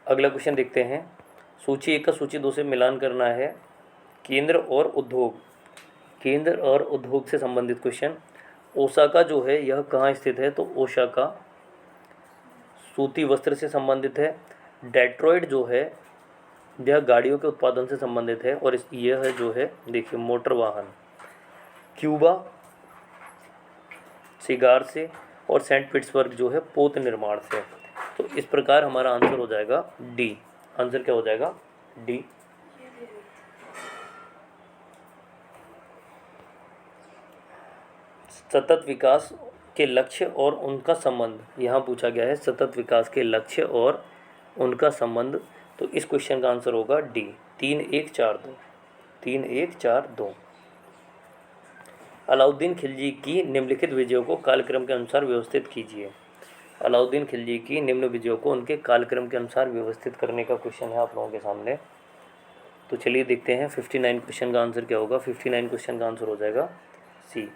अगला क्वेश्चन देखते हैं। सूची 1 का सूची 2 से मिलान करना है। केंद्र और उद्योग, केंद्र और उद्योग से संबंधित क्वेश्चन। ओसाका जो है यह कहाँ स्थित है? तो ओसाका सूती वस्त्र से संबंधित है। डेट्रॉइट जो है यह गाड़ियों के उत्पादन से संबंधित है और यह है जो है देखिए मोटर वाहन। क्यूबा सिगार से और सेंट पीटर्सबर्ग जो है पोत निर्माण से। तो इस प्रकार हमारा आंसर हो जाएगा डी। आंसर क्या हो जाएगा? डी। सतत विकास के लक्ष्य और उनका संबंध यहाँ पूछा गया है। सतत विकास के लक्ष्य और उनका संबंध। तो इस क्वेश्चन का आंसर होगा डी, 3-1-4-2। 3-1-4-2। अलाउद्दीन खिलजी की निम्नलिखित विजयों को कालक्रम के अनुसार व्यवस्थित कीजिए। अलाउद्दीन खिलजी की निम्न विजयों को उनके कालक्रम के अनुसार व्यवस्थित करने का क्वेश्चन है आप लोगों के सामने। तो चलिए देखते हैं 59 क्वेश्चन का आंसर क्या होगा। 59 क्वेश्चन का आंसर हो जाएगा सी।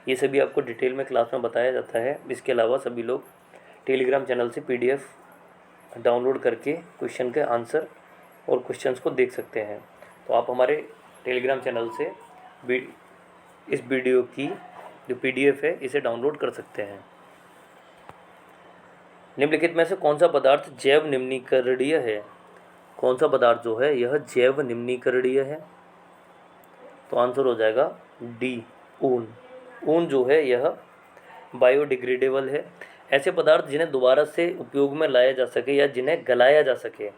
ये सभी आपको डिटेल में क्लास में बताया जाता है। इसके अलावा सभी लोग टेलीग्राम चैनल से PDF डाउनलोड करके क्वेश्चन के आंसर और क्वेश्चंस को देख सकते हैं। तो आप हमारे टेलीग्राम चैनल से इस वीडियो की जो PDF है इसे डाउनलोड कर सकते हैं। निम्नलिखित में से कौन सा पदार्थ जैव निम्नीकरणीय है? कौन सा पदार्थ जो है यह जैव निम्नीकरणीय है? तो आंसर हो जाएगा डी, ऊन। ऊन जो है यह बायोडिग्रेडेबल है। ऐसे पदार्थ जिन्हें दोबारा से उपयोग में लाया जा सके या जिन्हें गलाया जा सके,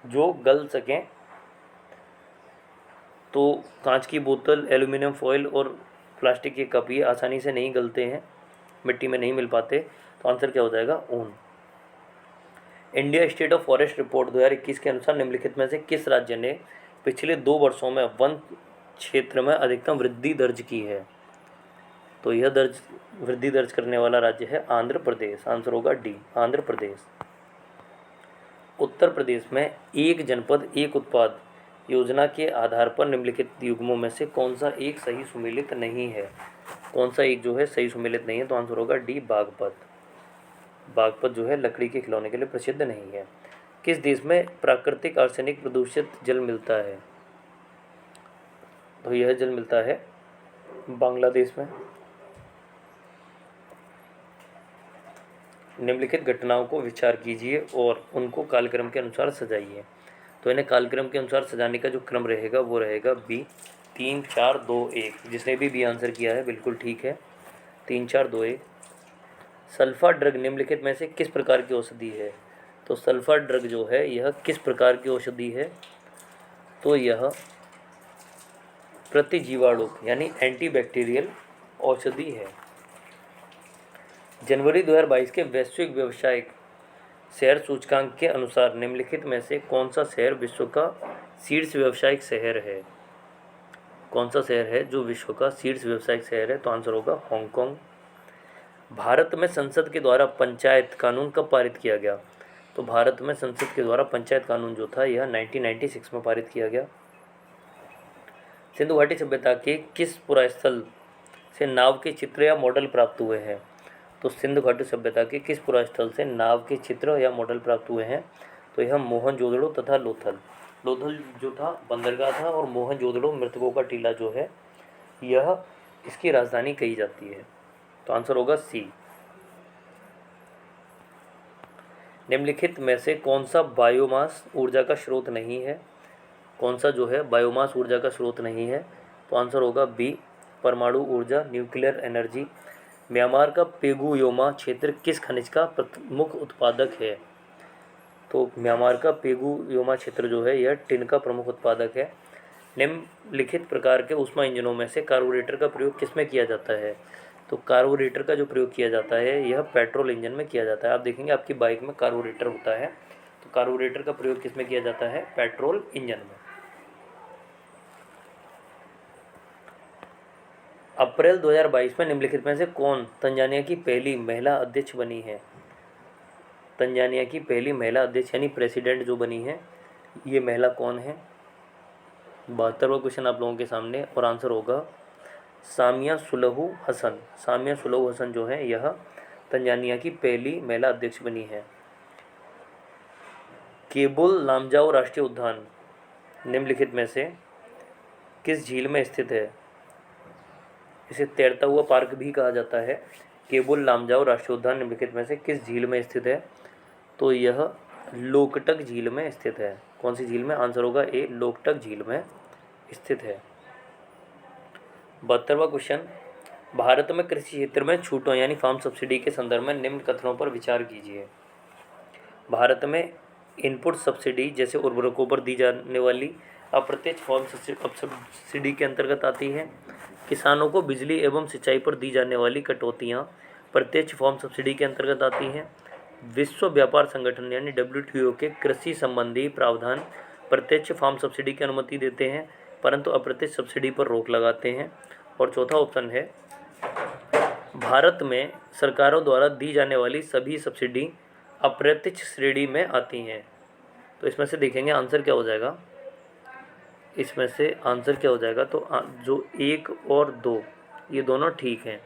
जो गल सकें। तो कांच की बोतल, एल्यूमिनियम फॉइल और प्लास्टिक के कप ये आसानी से नहीं गलते हैं, मिट्टी में नहीं मिल पाते। तो आंसर क्या हो जाएगा? ऊन। India state of forest report 2021 के अनुसार निम्नलिखित में से किस राज्य ने पिछले 2 वर्षों में वन क्षेत्र में अधिकतम वृद्धि दर्ज की है? तो यह वृद्धि दर्ज करने वाला राज्य है आंध्र प्रदेश। आंसर होगा डी, आंध्र प्रदेश। उत्तर प्रदेश में एक जनपद एक उत्पाद योजना के आधार पर निम्नलिखित युग्मों में से कौन सा एक सही सुमेलित नहीं है? कौन सा एक जो है सही सुमेलित नहीं है? तो आंसर होगा डी, बागपत। बागपत जो है लकड़ी के खिलौने के लिए प्रसिद्ध नहीं है। किस देश में प्राकृतिक आर्सेनिक प्रदूषित जल मिलता है? तो यह जल मिलता है बांग्लादेश में। निम्नलिखित घटनाओं को विचार कीजिए और उनको कालक्रम के अनुसार सजाइए। तो इन्हें कालक्रम के अनुसार सजाने का जो क्रम रहेगा वो रहेगा बी, 3-4-2-1। जिसने भी आंसर किया है बिल्कुल ठीक है, 3-4-2-1। सल्फा ड्रग निम्नलिखित में से किस प्रकार की औषधि है? तो सल्फा ड्रग जो है यह किस प्रकार की औषधि है? तो यह प्रतिजीवाणु यानी एंटीबैक्टीरियल औषधि है। जनवरी 2022 के वैश्विक व्यावसायिक शहर सूचकांक के अनुसार निम्नलिखित में से कौन सा शहर विश्व का शीर्ष व्यावसायिक शहर है? कौन सा शहर है जो विश्व का शीर्ष व्यावसायिक शहर है? तो आंसर होगा हांगकांग। भारत में संसद के द्वारा पंचायत कानून कब पारित किया गया? तो भारत में संसद के द्वारा पंचायत कानून जो था यह 1996 में पारित किया गया। सिंधु घाटी सभ्यता के किस पुरास्थल से नाव के चित्र या मॉडल प्राप्त हुए हैं? तो सिंधु घाटी सभ्यता के किस पुरास्थल से नाव के चित्र या मॉडल प्राप्त हुए हैं? तो यह मोहनजोदड़ो तथा लोथल। लोथल जो था बंदरगाह था और मोहनजोदड़ो मृतकों का टीला जो है यह इसकी राजधानी कही जाती है। तो आंसर होगा सी। निम्नलिखित में से कौन सा बायोमास ऊर्जा का स्रोत नहीं है? कौन सा जो है बायोमास ऊर्जा का स्रोत नहीं है? तो आंसर होगा बी, परमाणु ऊर्जा, न्यूक्लियर एनर्जी। म्यांमार का पेगुयोमा क्षेत्र किस खनिज का प्रमुख उत्पादक है? तो म्यांमार का पेगुयोमा क्षेत्र जो है यह टिन का प्रमुख उत्पादक है। निम्नलिखित प्रकार के ऊष्मा इंजनों में से कार्बोरेटर का प्रयोग किसमें किया जाता है? तो कार्बोरेटर का जो प्रयोग किया जाता है यह पेट्रोल इंजन में किया जाता है। आप देखेंगे आपकी बाइक में कार्बोरेटर होता है, तो कार्बोरेटर का प्रयोग किसमें किया जाता है? पेट्रोल इंजन में। अप्रैल 2022 में निम्नलिखित में से कौन तंजानिया की पहली महिला अध्यक्ष बनी है? तंजानिया की पहली महिला अध्यक्ष यानी प्रेसिडेंट जो बनी है ये महिला कौन है? 72वां क्वेश्चन आप लोगों के सामने और आंसर होगा सामिया सुलहू हसन। सामिया सुलहू हसन जो है यह तंजानिया की पहली महिला अध्यक्ष बनी है। केबुल लामजाओ राष्ट्रीय उद्यान निम्नलिखित में से किस झील में स्थित है? इसे तैरता हुआ पार्क भी कहा जाता है। केबुल लामजाओ राष्ट्रीय उद्यान निम्नलिखित में से किस झील में स्थित है? तो यह लोकटक झील में स्थित है। कौन सी झील में? आंसर होगा ए, लोकटक झील में स्थित है। 72वां क्वेश्चन, भारत में कृषि क्षेत्र में छूटों यानी फार्म सब्सिडी के संदर्भ में निम्न कथनों पर विचार कीजिए। भारत में इनपुट सब्सिडी जैसे उर्वरकों पर दी जाने वाली अप्रत्यक्ष फार्म सब्सिडी के अंतर्गत आती है। किसानों को बिजली एवं सिंचाई पर दी जाने वाली कटौतियाँ प्रत्यक्ष फार्म सब्सिडी के अंतर्गत आती हैं। विश्व व्यापार संगठन यानी WTO के कृषि संबंधी प्रावधान प्रत्यक्ष फार्म सब्सिडी की अनुमति देते हैं परंतु अप्रत्यक्ष सब्सिडी पर रोक लगाते हैं। और चौथा ऑप्शन है भारत में सरकारों द्वारा दी जाने वाली सभी सब्सिडी अप्रत्यक्ष श्रेणी में आती हैं। तो इसमें से देखेंगे आंसर क्या हो जाएगा। इसमें से आंसर क्या हो जाएगा? तो जो 1 और 2 ये दोनों ठीक हैं।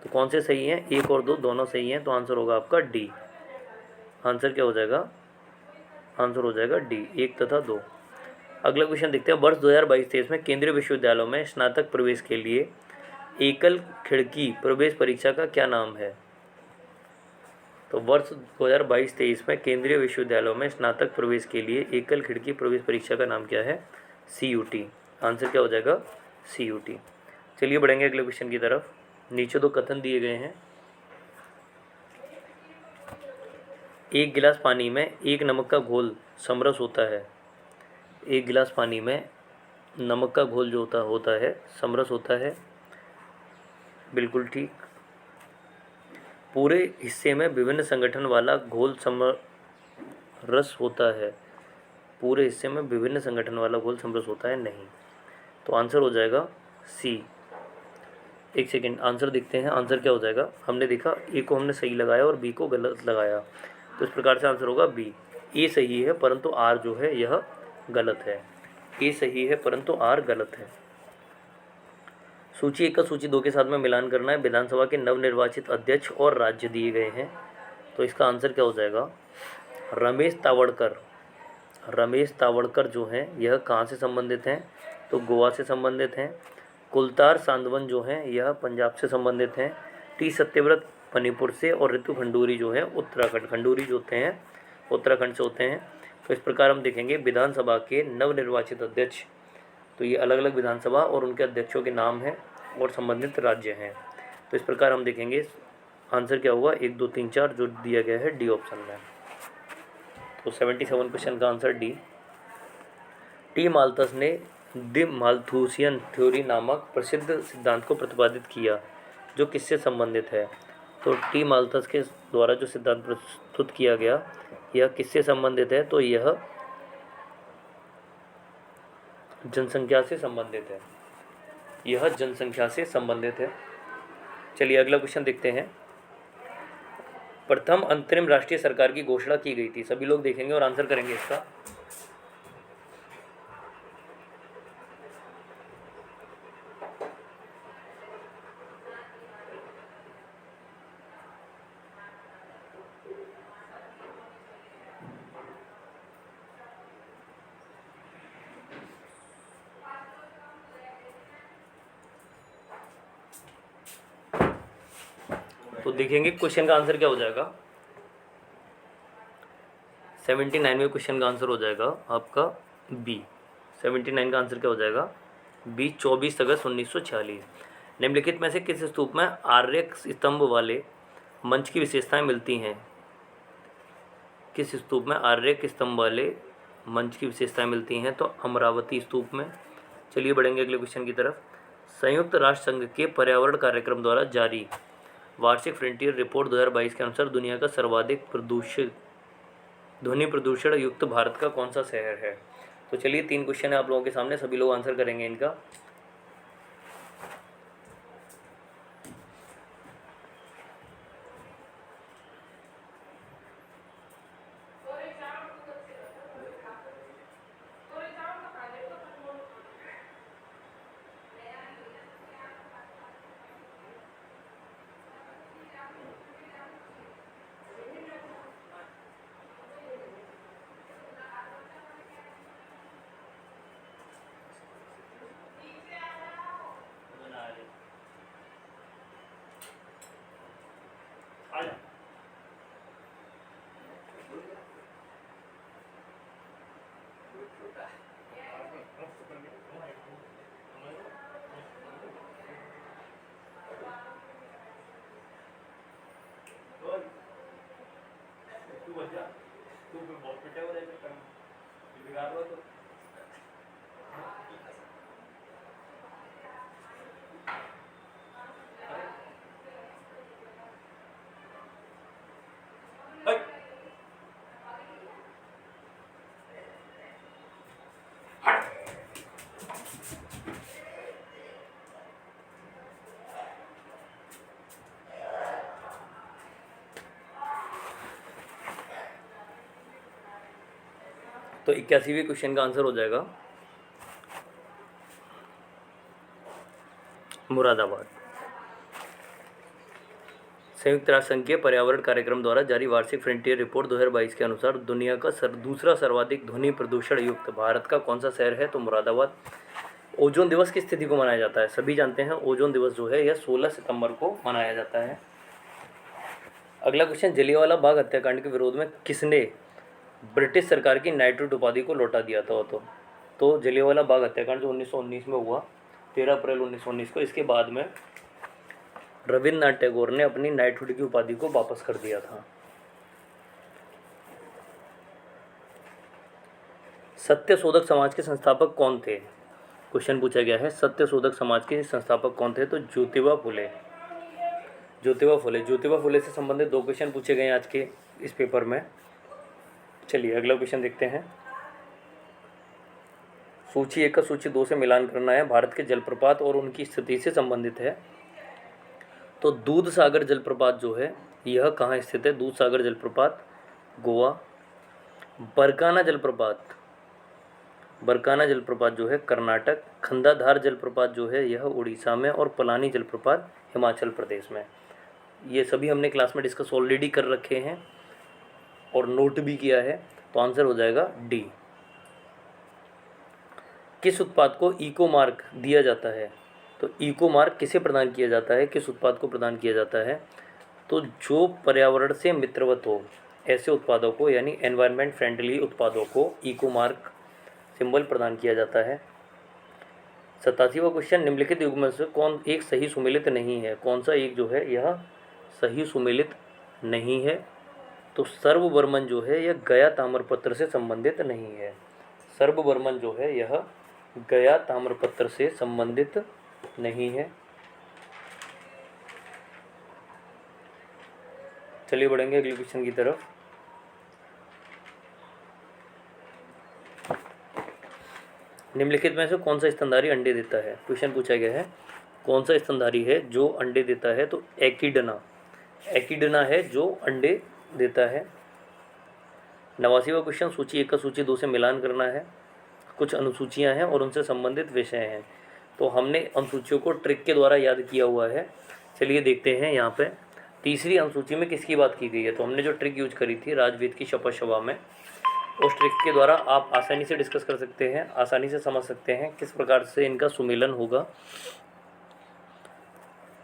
तो कौन से सही हैं? 1 और 2 दोनों सही हैं। तो आंसर होगा आपका डी। आंसर क्या हो जाएगा? आंसर हो जाएगा डी, 1 तथा 2। अगला क्वेश्चन देखते हैं। वर्ष 2022-23 में केंद्रीय विश्वविद्यालयों में स्नातक प्रवेश के लिए एकल खिड़की प्रवेश परीक्षा का क्या नाम है? तो वर्ष 2022-23 में केंद्रीय विश्वविद्यालयों में स्नातक प्रवेश के लिए एकल खिड़की प्रवेश परीक्षा का नाम क्या है? CUT। आंसर क्या हो जाएगा? CUT। चलिए बढ़ेंगे अगले क्वेश्चन की तरफ। नीचे 2 कथन दिए गए हैं। एक गिलास पानी में 1 नमक का घोल समरस होता है। 1 गिलास पानी में नमक का घोल जो होता है समरस होता है। बिल्कुल ठीक। पूरे हिस्से में विभिन्न संगठन वाला घोल समरस होता है। पूरे हिस्से में विभिन्न संगठन वाला घोल समरस होता है नहीं। तो आंसर हो जाएगा सी। एक सेकेंड, आंसर देखते हैं। आंसर क्या हो जाएगा? हमने देखा ए को हमने सही लगाया और बी को गलत लगाया, तो इस प्रकार से आंसर होगा बी। ए सही है परंतु आर जो है यह गलत है। ए सही है परंतु आर गलत है। सूची 1 का सूची 2 के साथ में मिलान करना है। विधानसभा के नवनिर्वाचित अध्यक्ष और राज्य दिए गए हैं। तो इसका आंसर क्या हो जाएगा? रमेश तावड़कर। रमेश तावड़कर जो हैं यह कहाँ से संबंधित हैं? तो गोवा से संबंधित हैं। कुलतार सांदवन जो हैं यह पंजाब से संबंधित हैं। टी सत्यव्रत मणिपुर से और ऋतु खंडूरी जो है उत्तराखंड, खंडूरी जो होते हैं उत्तराखंड से होते हैं। तो इस प्रकार हम देखेंगे विधानसभा के नवनिर्वाचित अध्यक्ष, तो ये अलग अलग विधानसभा और उनके अध्यक्षों के नाम हैं और संबंधित राज्य हैं। तो इस प्रकार हम देखेंगे आंसर क्या होगा? 1 2 3 4 जो दिया गया है डी ऑप्शन में। तो 77 क्वेश्चन का आंसर डी। टी माल्थस ने डी माल्थूसियन थ्योरी नामक प्रसिद्ध सिद्धांत को प्रतिपादित किया, जो किससे संबंधित है? तो टी माल्थस के द्वारा जो सिद्धांत प्रस्तुत किया गया, यह किससे संबंधित है? तो यह जनसंख्या से संबंधित है। यह जनसंख्या से संबंधित है। चलिए अगला क्वेश्चन देखते हैं। प्रथम अंतरिम राष्ट्रीय सरकार की घोषणा की गई थी। सभी लोग देखेंगे और आंसर करेंगे इसका। तो देखेंगे क्वेश्चन का आंसर क्या हो जाएगा। 79वें क्वेश्चन का आंसर हो जाएगा आपका बी। 79 का आंसर क्या हो जाएगा? बी, 24 अगस्त 1946। निम्नलिखित में से किस स्तूप में आर्य स्तंभ वाले मंच की विशेषताएं मिलती हैं? किस स्तूप में आर्य स्तंभ वाले मंच की विशेषताएं मिलती हैं? तो अमरावती स्तूप में। चलिए बढ़ेंगे अगले क्वेश्चन की तरफ। संयुक्त राष्ट्र संघ के पर्यावरण कार्यक्रम द्वारा जारी वार्षिक फ्रंटियर रिपोर्ट 2022 के अनुसार दुनिया का सर्वाधिक ध्वनि प्रदूषण युक्त भारत का कौन सा शहर है? तो चलिए 3 क्वेश्चन है आप लोगों के सामने, सभी लोग आंसर करेंगे इनका। तो 81वें क्वेश्चन का आंसर हो जाएगा मुरादाबाद। संयुक्त राष्ट्र संघ के पर्यावरण कार्यक्रम द्वारा जारी वार्षिक फ्रंटियर रिपोर्ट 2022 के अनुसार दुनिया का दूसरा सर्वाधिक ध्वनि प्रदूषण युक्त भारत का कौन सा शहर है? तो मुरादाबाद। ओजोन दिवस किस तिथि को मनाया जाता है? सभी जानते हैं ओजोन दिवस जो है यह 16 सितंबर को मनाया जाता है। अगला क्वेश्चन, जलियांवाला बाग हत्याकांड के विरोध में किसने ब्रिटिश सरकार की नाइटहुड उपाधि को लौटा दिया था? तो जलियांवाला बाग हत्याकांड जो 1919 में हुआ, 13 अप्रैल 1919 को, इसके बाद में रविन्द्रनाथ टैगोर ने अपनी नाइटहुड की उपाधि को वापस कर दिया था। सत्यशोधक समाज के संस्थापक कौन थे? क्वेश्चन पूछा गया है सत्यशोधक समाज के संस्थापक कौन थे? तो ज्योतिबा फुले। ज्योतिबा फुले से संबंधित 2 क्वेश्चन पूछे गए आज के इस पेपर में। चलिए अगला क्वेश्चन देखते हैं। सूची 1 का सूची 2 से मिलान करना है। भारत के जलप्रपात और उनकी स्थिति से संबंधित है। तो दूध सागर जलप्रपात जो है यह कहाँ स्थित है? दूध सागर जलप्रपात गोवा। बरकाना जलप्रपात जो है कर्नाटक। खंडाधार जलप्रपात जो है यह उड़ीसा में, और पलानी जलप्रपात हिमाचल प्रदेश में। ये सभी हमने क्लास में डिस्कस ऑलरेडी कर रखे हैं और नोट भी किया है। तो आंसर हो जाएगा डी। किस उत्पाद को इको मार्क दिया जाता है? तो इको मार्क किसे प्रदान किया जाता है? किस उत्पाद को प्रदान किया जाता है? तो जो पर्यावरण से मित्रवत हो ऐसे उत्पादों को, यानी एनवायरनमेंट फ्रेंडली उत्पादों को इको मार्क सिंबल प्रदान किया जाता है। 87वां क्वेश्चन, निम्नलिखित युग्म में से कौन एक सही सुमेलित नहीं है? कौन सा एक जो है यह सही सुमेलित नहीं है? तो सर्ववर्मन जो है यह गया ताम्रपत्र से संबंधित नहीं है। सर्ववर्मन जो है यह गया ताम्रपत्र से संबंधित नहीं है। चलिए बढ़ेंगे अगले क्वेश्चन की तरफ। निम्नलिखित में से कौन सा स्तनधारी अंडे देता है? क्वेश्चन पूछा गया है कौन सा स्तनधारी है जो अंडे देता है, तो एकिडना, एकिडना है जो अंडे देता है। 89वां क्वेश्चन, सूची 1 का सूची 2 से मिलान करना है। कुछ अनुसूचियां हैं और उनसे संबंधित विषय हैं, तो हमने अनुसूचियों को ट्रिक के द्वारा याद किया हुआ है। चलिए देखते हैं यहाँ पे तीसरी अनुसूची में किसकी बात की गई है। तो हमने जो ट्रिक यूज करी थी राजवेद की शपथ सभा में, उस ट्रिक के द्वारा आप आसानी से डिस्कस कर सकते हैं, आसानी से समझ सकते हैं किस प्रकार से इनका सुमेलन होगा।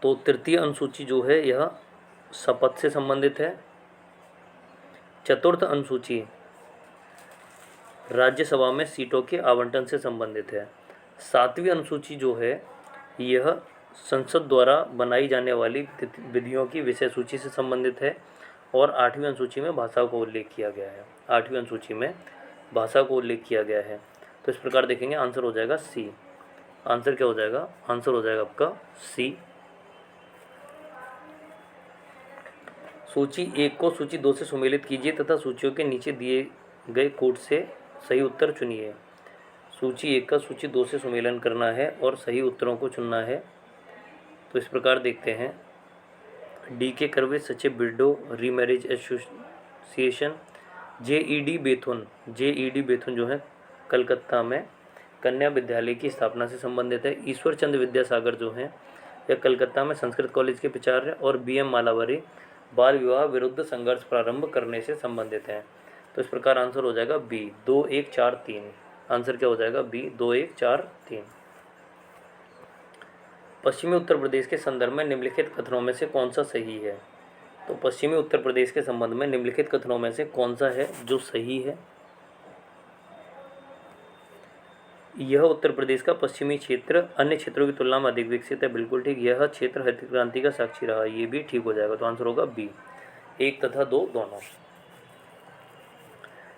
तो तृतीय अनुसूची जो है यह शपथ से संबंधित है। चतुर्थ अनुसूची राज्यसभा में सीटों के आवंटन से संबंधित है। 7वीं अनुसूची जो है यह संसद द्वारा बनाई जाने वाली विधियों की विषय सूची से संबंधित है। और 8वीं अनुसूची में भाषा को उल्लेख किया गया है। 8वीं अनुसूची में भाषा को उल्लेख किया गया है। तो इस प्रकार देखेंगे आंसर हो जाएगा सी। आंसर क्या हो जाएगा? आंसर हो जाएगा आपका सी। सूची 1 को सूची 2 से सुमेलित कीजिए तथा सूचियों के नीचे दिए गए कोड से सही उत्तर चुनिए। सूची 1 का सूची 2 से सुमेलन करना है और सही उत्तरों को चुनना है। तो इस प्रकार देखते हैं, डी के करवे सचिव बिरडो रीमैरिज एसोसिएशन, जेईडी बेथुन जो है कलकत्ता में कन्या विद्यालय की स्थापना से संबंधित है। ईश्वर चंद्र विद्यासागर जो हैं यह कलकत्ता में संस्कृत कॉलेज के प्राचार्य और बीएम मालावरी बाल विवाह विरुद्ध संघर्ष प्रारंभ करने से संबंधित हैं। तो इस प्रकार आंसर हो जाएगा बी 2 1 4 3। आंसर क्या हो जाएगा? बी 2 1 4 3। पश्चिमी उत्तर प्रदेश के संदर्भ में निम्नलिखित कथनों में से कौन सा सही है? तो पश्चिमी उत्तर प्रदेश के संबंध में निम्नलिखित कथनों में से कौन सा है जो सही है? यह उत्तर प्रदेश का पश्चिमी क्षेत्र अन्य क्षेत्रों की तुलना में अधिक विकसित है। बिल्कुल ठीक। यह क्षेत्र हरित क्रांति का साक्षी रहा, ये भी ठीक हो जाएगा। तो आंसर होगा बी 1 तथा 2 दोनों।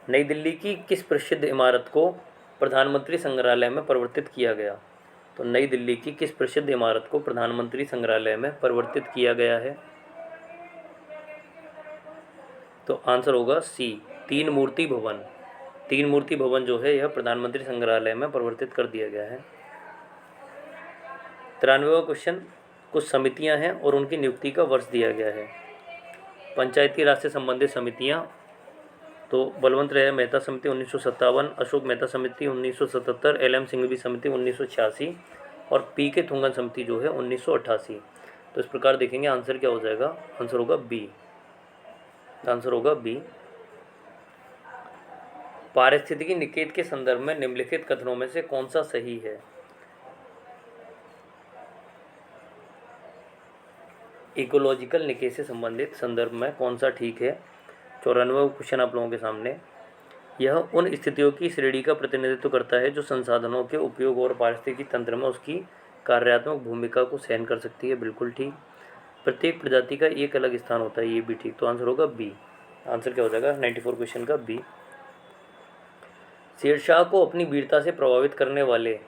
नई दिल्ली की किस प्रसिद्ध इमारत को प्रधानमंत्री संग्रहालय में परिवर्तित किया गया? तो नई दिल्ली की किस प्रसिद्ध इमारत को प्रधानमंत्री संग्रहालय में परिवर्तित किया गया है? तो आंसर होगा सी 3 मूर्ति भवन। 3 मूर्ति भवन जो है यह प्रधानमंत्री संग्रहालय में परिवर्तित कर दिया गया है। 93वां क्वेश्चन, कुछ समितियां हैं और उनकी नियुक्ति का वर्ष दिया गया है। पंचायती राज से संबंधित समितियां, तो बलवंत राय मेहता समिति 1957, अशोक मेहता समिति 1977, LM सिंघवी समिति 1986 और PK थुंगन समिति जो है 1988। तो इस प्रकार देखेंगे आंसर क्या हो जाएगा? आंसर होगा बी। आंसर होगा बी। पारिस्थितिकी निकेत के संदर्भ में निम्नलिखित कथनों में से कौन सा सही है? इकोलॉजिकल निकेत से संबंधित संदर्भ में कौन सा ठीक है? 94वां क्वेश्चन आप लोगों के सामने। यह उन स्थितियों की श्रेणी का प्रतिनिधित्व करता है जो संसाधनों के उपयोग और पारिस्थितिकी तंत्र में उसकी कार्यात्मक भूमिका को सहन कर सकती है। बिल्कुल ठीक। प्रत्येक प्रजाति का एक अलग स्थान होता है, ये भी ठीक। तो आंसर होगा बी। आंसर क्या हो जाएगा 94 क्वेश्चन का बी। शेरशाह को अपनी वीरता से प्रभावित करने वाले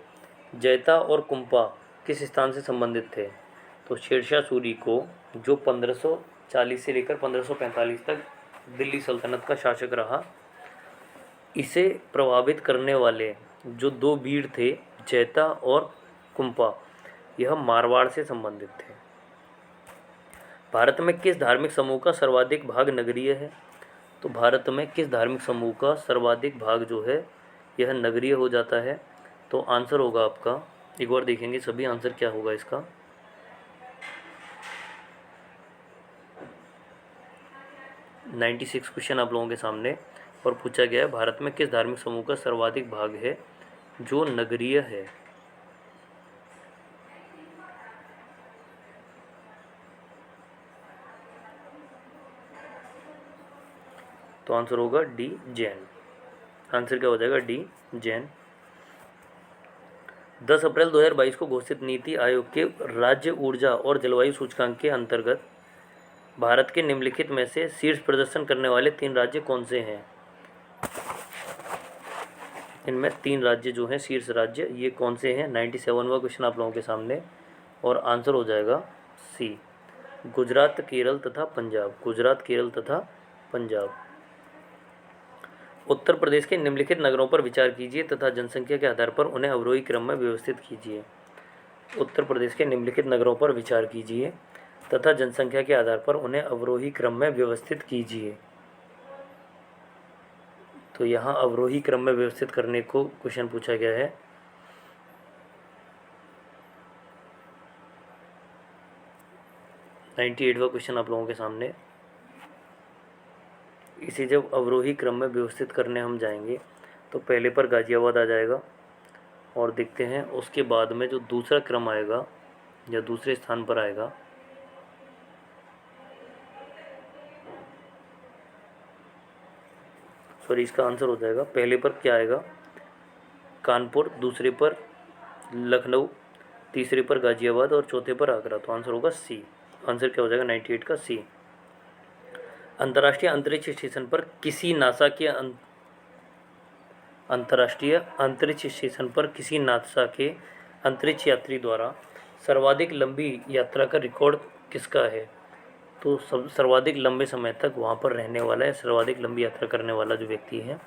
जैता और कुंपा किस स्थान से संबंधित थे? तो शेरशाह सूरी को जो 1540 से लेकर 1545 तक दिल्ली सल्तनत का शासक रहा, इसे प्रभावित करने वाले जो 2 वीर थे जैता और कुंपा, यह मारवाड़ से संबंधित थे। भारत में किस धार्मिक समूह का सर्वाधिक भाग नगरीय है? तो भारत में किस धार्मिक समूह का सर्वाधिक भाग जो है यह नगरीय हो जाता है? तो आंसर होगा आपका, एक बार देखेंगे सभी आंसर क्या होगा इसका। नाइन्टी 96 क्वेश्चन आप लोगों के सामने और पूछा गया है भारत में किस धार्मिक समूह का सर्वाधिक भाग है जो नगरीय है? तो आंसर होगा डी जैन। आंसर क्या हो जाएगा? डी जैन। 10 अप्रैल 2022 को घोषित नीति आयोग के राज्य ऊर्जा और जलवायु सूचकांक के अंतर्गत भारत के निम्नलिखित में से शीर्ष प्रदर्शन करने वाले 3 राज्य कौन से हैं? इनमें 3 राज्य जो हैं शीर्ष राज्य, ये कौन से हैं? 97वां क्वेश्चन आप लोगों के सामने, और आंसर हो जाएगा सी, गुजरात, केरल तथा पंजाब। गुजरात, केरल तथा पंजाब। उत्तर प्रदेश के निम्नलिखित नगरों पर विचार कीजिए तथा जनसंख्या के आधार पर उन्हें अवरोही क्रम में व्यवस्थित कीजिए। उत्तर प्रदेश के निम्नलिखित नगरों पर विचार कीजिए तथा जनसंख्या के आधार पर उन्हें अवरोही क्रम में व्यवस्थित कीजिए। तो यहाँ अवरोही क्रम में व्यवस्थित करने को क्वेश्चन पूछा गया है। नाइन्टी 98वां क्वेश्चन आप लोगों के सामने। इसे जब अवरोही क्रम में व्यवस्थित करने हम जाएंगे तो पहले पर गाजियाबाद आ जाएगा, और देखते हैं उसके बाद में जो दूसरा क्रम आएगा या दूसरे स्थान पर आएगा, सॉरी इसका आंसर हो जाएगा, पहले पर क्या आएगा? कानपुर, दूसरे पर लखनऊ, तीसरे पर गाजियाबाद और चौथे पर आगरा। तो आंसर होगा सी। आंसर क्या हो जाएगा 98 का? सी। अंतर्राष्ट्रीय अंतरिक्ष स्टेशन पर किसी नासा के अंतर्राष्ट्रीय अंतरिक्ष स्टेशन पर किसी नासा के अंतरिक्ष यात्री द्वारा सर्वाधिक लंबी यात्रा का रिकॉर्ड किसका है? तो सर्वाधिक लंबे समय तक वहाँ पर रहने वाला है, सर्वाधिक लंबी यात्रा करने वाला जो व्यक्ति है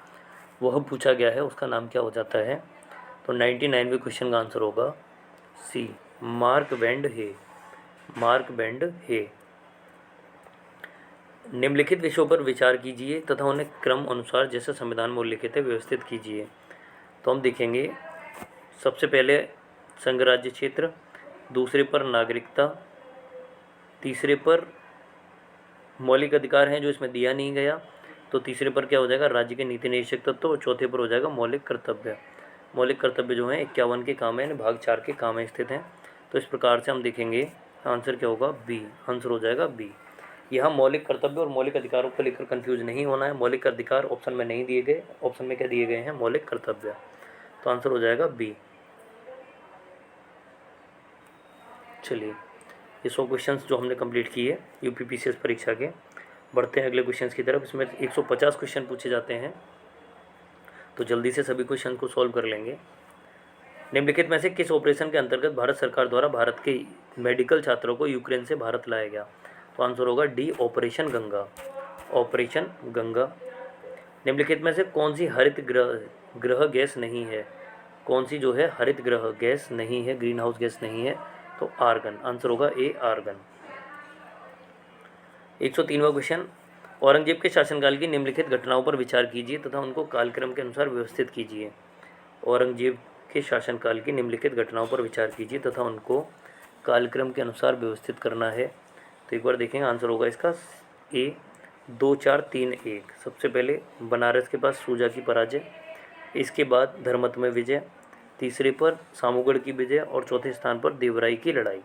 वह पूछा गया है, उसका नाम क्या हो जाता है? तो 99वें क्वेश्चन का आंसर होगा सी, मार्क वेंड हे। मार्क वेंड हे। निम्नलिखित विषयों पर विचार कीजिए तथा उन्हें क्रम अनुसार जैसे संविधान में उल्लिखित है व्यवस्थित कीजिए। तो हम देखेंगे सबसे पहले संघ राज्य क्षेत्र, दूसरे पर नागरिकता, तीसरे पर मौलिक अधिकार हैं जो इसमें दिया नहीं गया, तो तीसरे पर क्या हो जाएगा? राज्य के नीति निदेशक तत्व, और चौथे पर हो जाएगा मौलिक कर्तव्य। मौलिक कर्तव्य जो है 51 के काम है, भाग 4 के काम में स्थित हैं। तो इस प्रकार से हम देखेंगे आंसर क्या होगा? बी। आंसर हो जाएगा बी। यहाँ मौलिक कर्तव्य और मौलिक अधिकारों को लेकर कंफ्यूज नहीं होना है। मौलिक अधिकार ऑप्शन में नहीं दिए गए, ऑप्शन में क्या दिए गए हैं? मौलिक कर्तव्य। तो आंसर हो जाएगा बी। चलिए, ये 100 क्वेश्चंस जो हमने कंप्लीट किए यूपीपीसीएस परीक्षा के। बढ़ते हैं अगले क्वेश्चंस की तरफ। इसमें 150 क्वेश्चन पूछे जाते हैं, तो जल्दी से सभी क्वेश्चन को सॉल्व कर लेंगे। निम्नलिखित में से किस ऑपरेशन के अंतर्गत भारत सरकार द्वारा भारत के मेडिकल छात्रों को यूक्रेन से भारत लाया गया? तो आंसर होगा D, operation Ganga. Operation Ganga. निम्नलिखित में से कौन सी हरित ग्रह गैस नहीं है? कौन सी जो है हरित ग्रह गैस नहीं है, ग्रीन हाउस गैस नहीं है? तो आर्गन। आंसर होगा ए, आर्गन। 103वां क्वेश्चन। औरंगजेब के शासनकाल की निम्नलिखित घटनाओं पर विचार कीजिए तथा उनको कालक्रम के अनुसार व्यवस्थित कीजिए। औरंगजेब के शासनकाल की निम्नलिखित घटनाओं पर विचार कीजिए तथा उनको कालक्रम के अनुसार व्यवस्थित करना है। तो एक बार देखेंगे, आंसर होगा इसका ए, 2, 4, 3, 1। सबसे पहले बनारस के पास सूजा की पराजय, इसके बाद धर्मत में विजय, तीसरे पर सामूगढ़ की विजय, और चौथे स्थान पर देवराई की लड़ाई।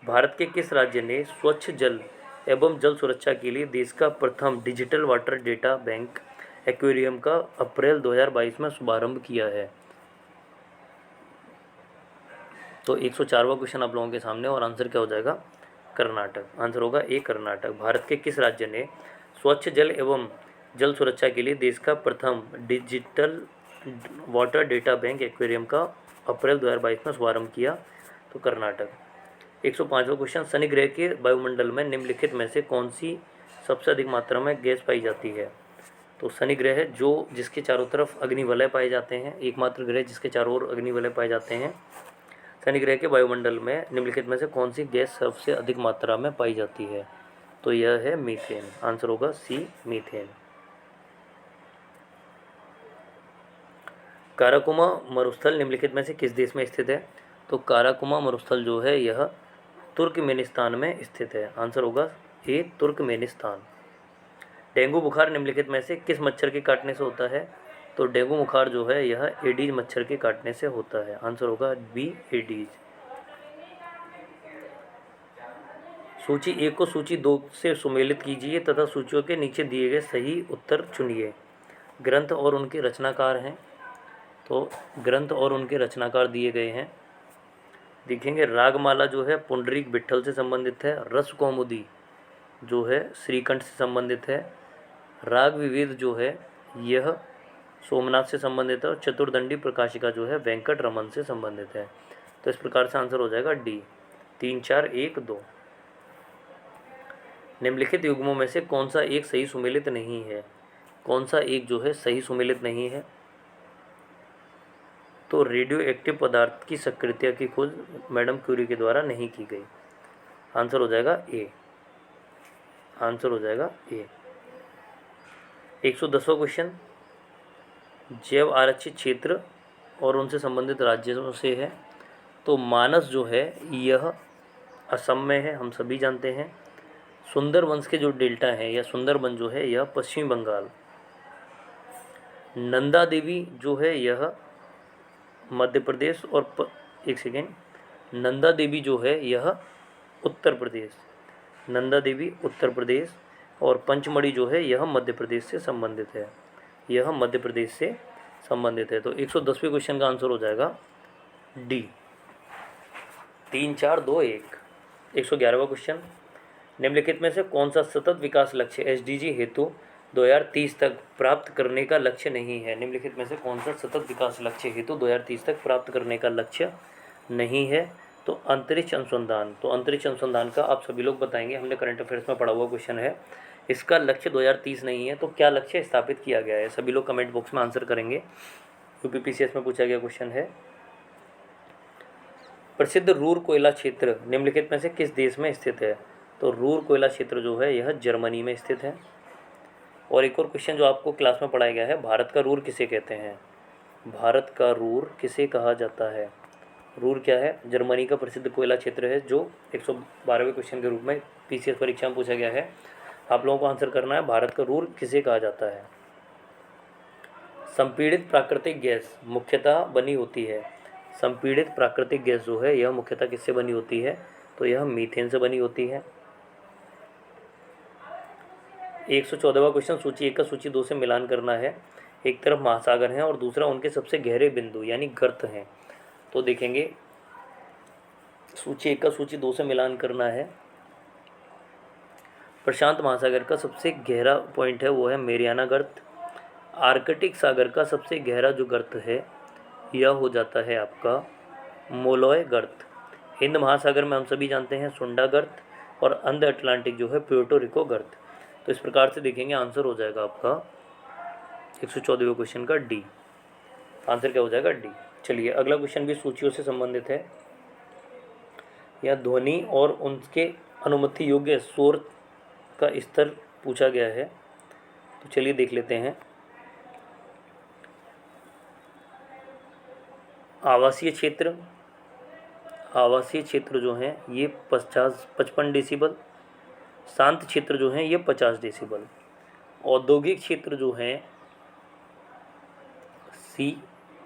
भारत के किस राज्य ने स्वच्छ जल एवं जल सुरक्षा के लिए देश का प्रथम digital water data bank aquarium का अप्रैल 2022 में शुभारंभ किया है? तो 104वां क्वेश्चन आप लोगों के सामने, और आंसर क्या हो जाएगा? कर्नाटक। आंसर होगा ए, कर्नाटक। भारत के किस राज्य ने स्वच्छ जल एवं जल सुरक्षा के लिए देश का प्रथम digital water data bank aquarium का अप्रैल 2022 में शुभारंभ किया? तो कर्नाटक। 105वां क्वेश्चन। शनि ग्रह के वायुमंडल में निम्नलिखित में से कौन सी सबसे अधिक मात्रा में गैस पाई जाती है? तो शनि ग्रह है जो जिसके चारों तरफ अग्निवलय पाए जाते हैं, एकमात्र ग्रह जिसके चारों ओर अग्निवलय पाए जाते हैं। शनि ग्रह के वायुमंडल में निम्नलिखित में से कौन सी गैस सबसे अधिक मात्रा में पाई जाती है? तो यह है मीथेन। आंसर होगा सी, मीथेन। काराकोरम मरुस्थल निम्नलिखित में से किस देश में स्थित है? तो काराकोरम मरुस्थल जो है यह तुर्कमेनिस्तान में स्थित है। आंसर होगा ए, तुर्कमेनिस्तान। डेंगू बुखार निम्नलिखित में से किस मच्छर के काटने से होता है? तो डेंगू बुखार जो है यह एडीज मच्छर के काटने से होता है। आंसर होगा बी, एडीज। सूची 1 को सूची 2 से सुमेलित कीजिए तथा सूचियों के नीचे दिए गए सही उत्तर चुनिए। ग्रंथ और उनके रचनाकार हैं, तो ग्रंथ और उनके रचनाकार दिए गए हैं। देखेंगे रागमाला जो है पुंडरीक विट्ठल से संबंधित है। रस कौमुदी जो है श्रीकंठ से संबंधित है। राग विविध जो है यह सोमनाथ से संबंधित है और चतुर्दंडी प्रकाशिका जो है वेंकट रमन से संबंधित है। तो इस प्रकार से आंसर हो जाएगा डी। 3 4 1 2। निम्नलिखित युग्मों में से कौन सा एक सही सुमेलित नहीं है? कौन सा एक जो है सही सुमेलित नहीं है? तो रेडियो एक्टिव पदार्थ की सक्रियता की खोज मैडम क्यूरी के द्वारा नहीं की गई। आंसर हो जाएगा ए। आंसर हो जाएगा ए। 110वां क्वेश्चन जैव आरक्षित क्षेत्र और उनसे संबंधित राज्यों से है। तो मानस जो है यह असम में है, हम सभी जानते हैं। सुंदरबंस के जो डेल्टा है या सुंदरबन जो है यह पश्चिमी बंगाल। नंदा देवी जो है यह मध्य प्रदेश और एक सेकेंड, नंदा देवी जो है यह उत्तर प्रदेश। नंदा देवी उत्तर प्रदेश और पंचमढ़ी जो है यह मध्य प्रदेश से संबंधित है। यह मध्य प्रदेश से संबंधित है। तो 110वें क्वेश्चन का आंसर हो जाएगा डी। 3 4 2 1। 111वां क्वेश्चन निम्नलिखित में से कौन सा सतत विकास लक्ष्य एसडीजी हेतु 2030 तक प्राप्त करने का लक्ष्य नहीं है? निम्नलिखित में से कौन सा सतत विकास लक्ष्य हेतु 2030 तक प्राप्त करने का लक्ष्य नहीं है? तो अंतरिक्ष अनुसंधान। तो अंतरिक्ष अनुसंधान का आप सभी लोग बताएंगे, हमने करंट अफेयर्स में पढ़ा हुआ क्वेश्चन है। इसका लक्ष्य 2030 नहीं है, तो क्या लक्ष्य स्थापित किया गया है? सभी लोग कमेंट बॉक्स में आंसर करेंगे। यूपीपीसीएस में पूछा गया क्वेश्चन है। प्रसिद्ध रूर कोयला क्षेत्र निम्नलिखित में से किस देश में स्थित है? तो रूर कोयला क्षेत्र जो है यह जर्मनी में स्थित है। और एक और क्वेश्चन जो आपको क्लास में पढ़ाया गया है, भारत का रूर किसे कहते हैं? भारत का रूर किसे कहा जाता है? रूर क्या है? जर्मनी का प्रसिद्ध कोयला क्षेत्र है, जो 112वें क्वेश्चन के रूप में पीसीएस परीक्षा में पूछा गया है। आप लोगों को आंसर करना है, भारत का रूर किसे कहा जाता है? संपीड़ित प्राकृतिक गैस मुख्यतः बनी होती है। संपीड़ित प्राकृतिक गैस जो है यह मुख्यतः किससे बनी होती है? तो यह मीथेन से बनी होती है। 114वां क्वेश्चन सूची 1 का सूची 2 से मिलान करना है। एक तरफ महासागर हैं और दूसरा उनके सबसे गहरे बिंदु यानी गर्त हैं। तो देखेंगे सूची 1 का सूची 2 से मिलान करना है। प्रशांत महासागर का सबसे गहरा पॉइंट है वो है मेरियाना गर्त। आर्कटिक सागर का सबसे गहरा जो गर्त है यह हो जाता है आपका मोलोय गर्त। हिंद महासागर में हम सभी जानते हैं सुंडा गर्त और अंध अटलांटिक जो है प्यूर्टो रिको गर्त। तो इस प्रकार से देखेंगे आंसर हो जाएगा आपका 114वें क्वेश्चन का डी। आंसर क्या हो जाएगा? डी। चलिए अगला क्वेश्चन भी सूचियों से संबंधित है। यह ध्वनि और उनके अनुमति योग्य शोर का स्तर पूछा गया है। तो चलिए देख लेते हैं। आवासीय क्षेत्र जो हैं ये 55 डेसिबल। शांत क्षेत्र जो हैं ये 50 डेसिबल। औद्योगिक क्षेत्र जो हैं सी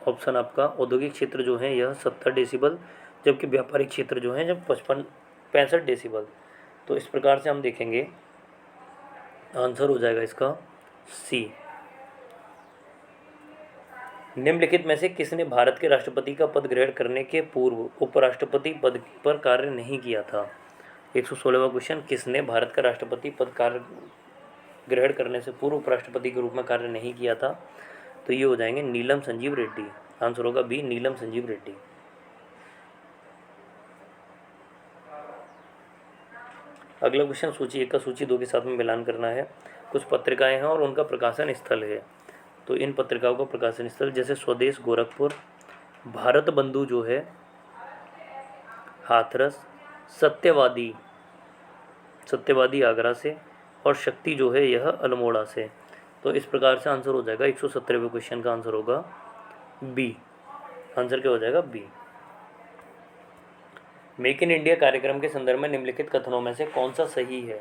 ऑप्शन आपका, औद्योगिक क्षेत्र जो है यह 70 डेसिबल, जबकि व्यापारिक क्षेत्र जो है जब 65 डेसिबल। तो इस प्रकार से हम देखेंगे आंसर हो जाएगा इसका सी। निम्नलिखित में से किसने भारत के राष्ट्रपति का पद ग्रहण करने के पूर्व उपराष्ट्रपति पद पर कार्य नहीं किया था? 116वां क्वेश्चन किसने भारत का राष्ट्रपति पद कार्य ग्रहण करने से पूर्व उपराष्ट्रपति के रूप में कार्य नहीं किया था? तो ये हो जाएंगे नीलम संजीव रेड्डी। आंसर होगा बी, नीलम संजीव रेड्डी। अगला क्वेश्चन सूची 1 का सूची 2 के साथ में मिलान करना है। कुछ पत्रिकाएं हैं और उनका प्रकाशन स्थल है। तो इन पत्रिकाओं का प्रकाशन स्थल जैसे स्वदेश गोरखपुर, भारत बंधु जो है हाथरस, सत्यवादी आगरा से और शक्ति जो है यह अल्मोड़ा से। तो इस प्रकार से आंसर हो जाएगा 117वें क्वेश्चन का आंसर होगा बी। आंसर क्या हो जाएगा? बी। मेक इन इंडिया कार्यक्रम के संदर्भ में निम्नलिखित कथनों में से कौन सा सही है?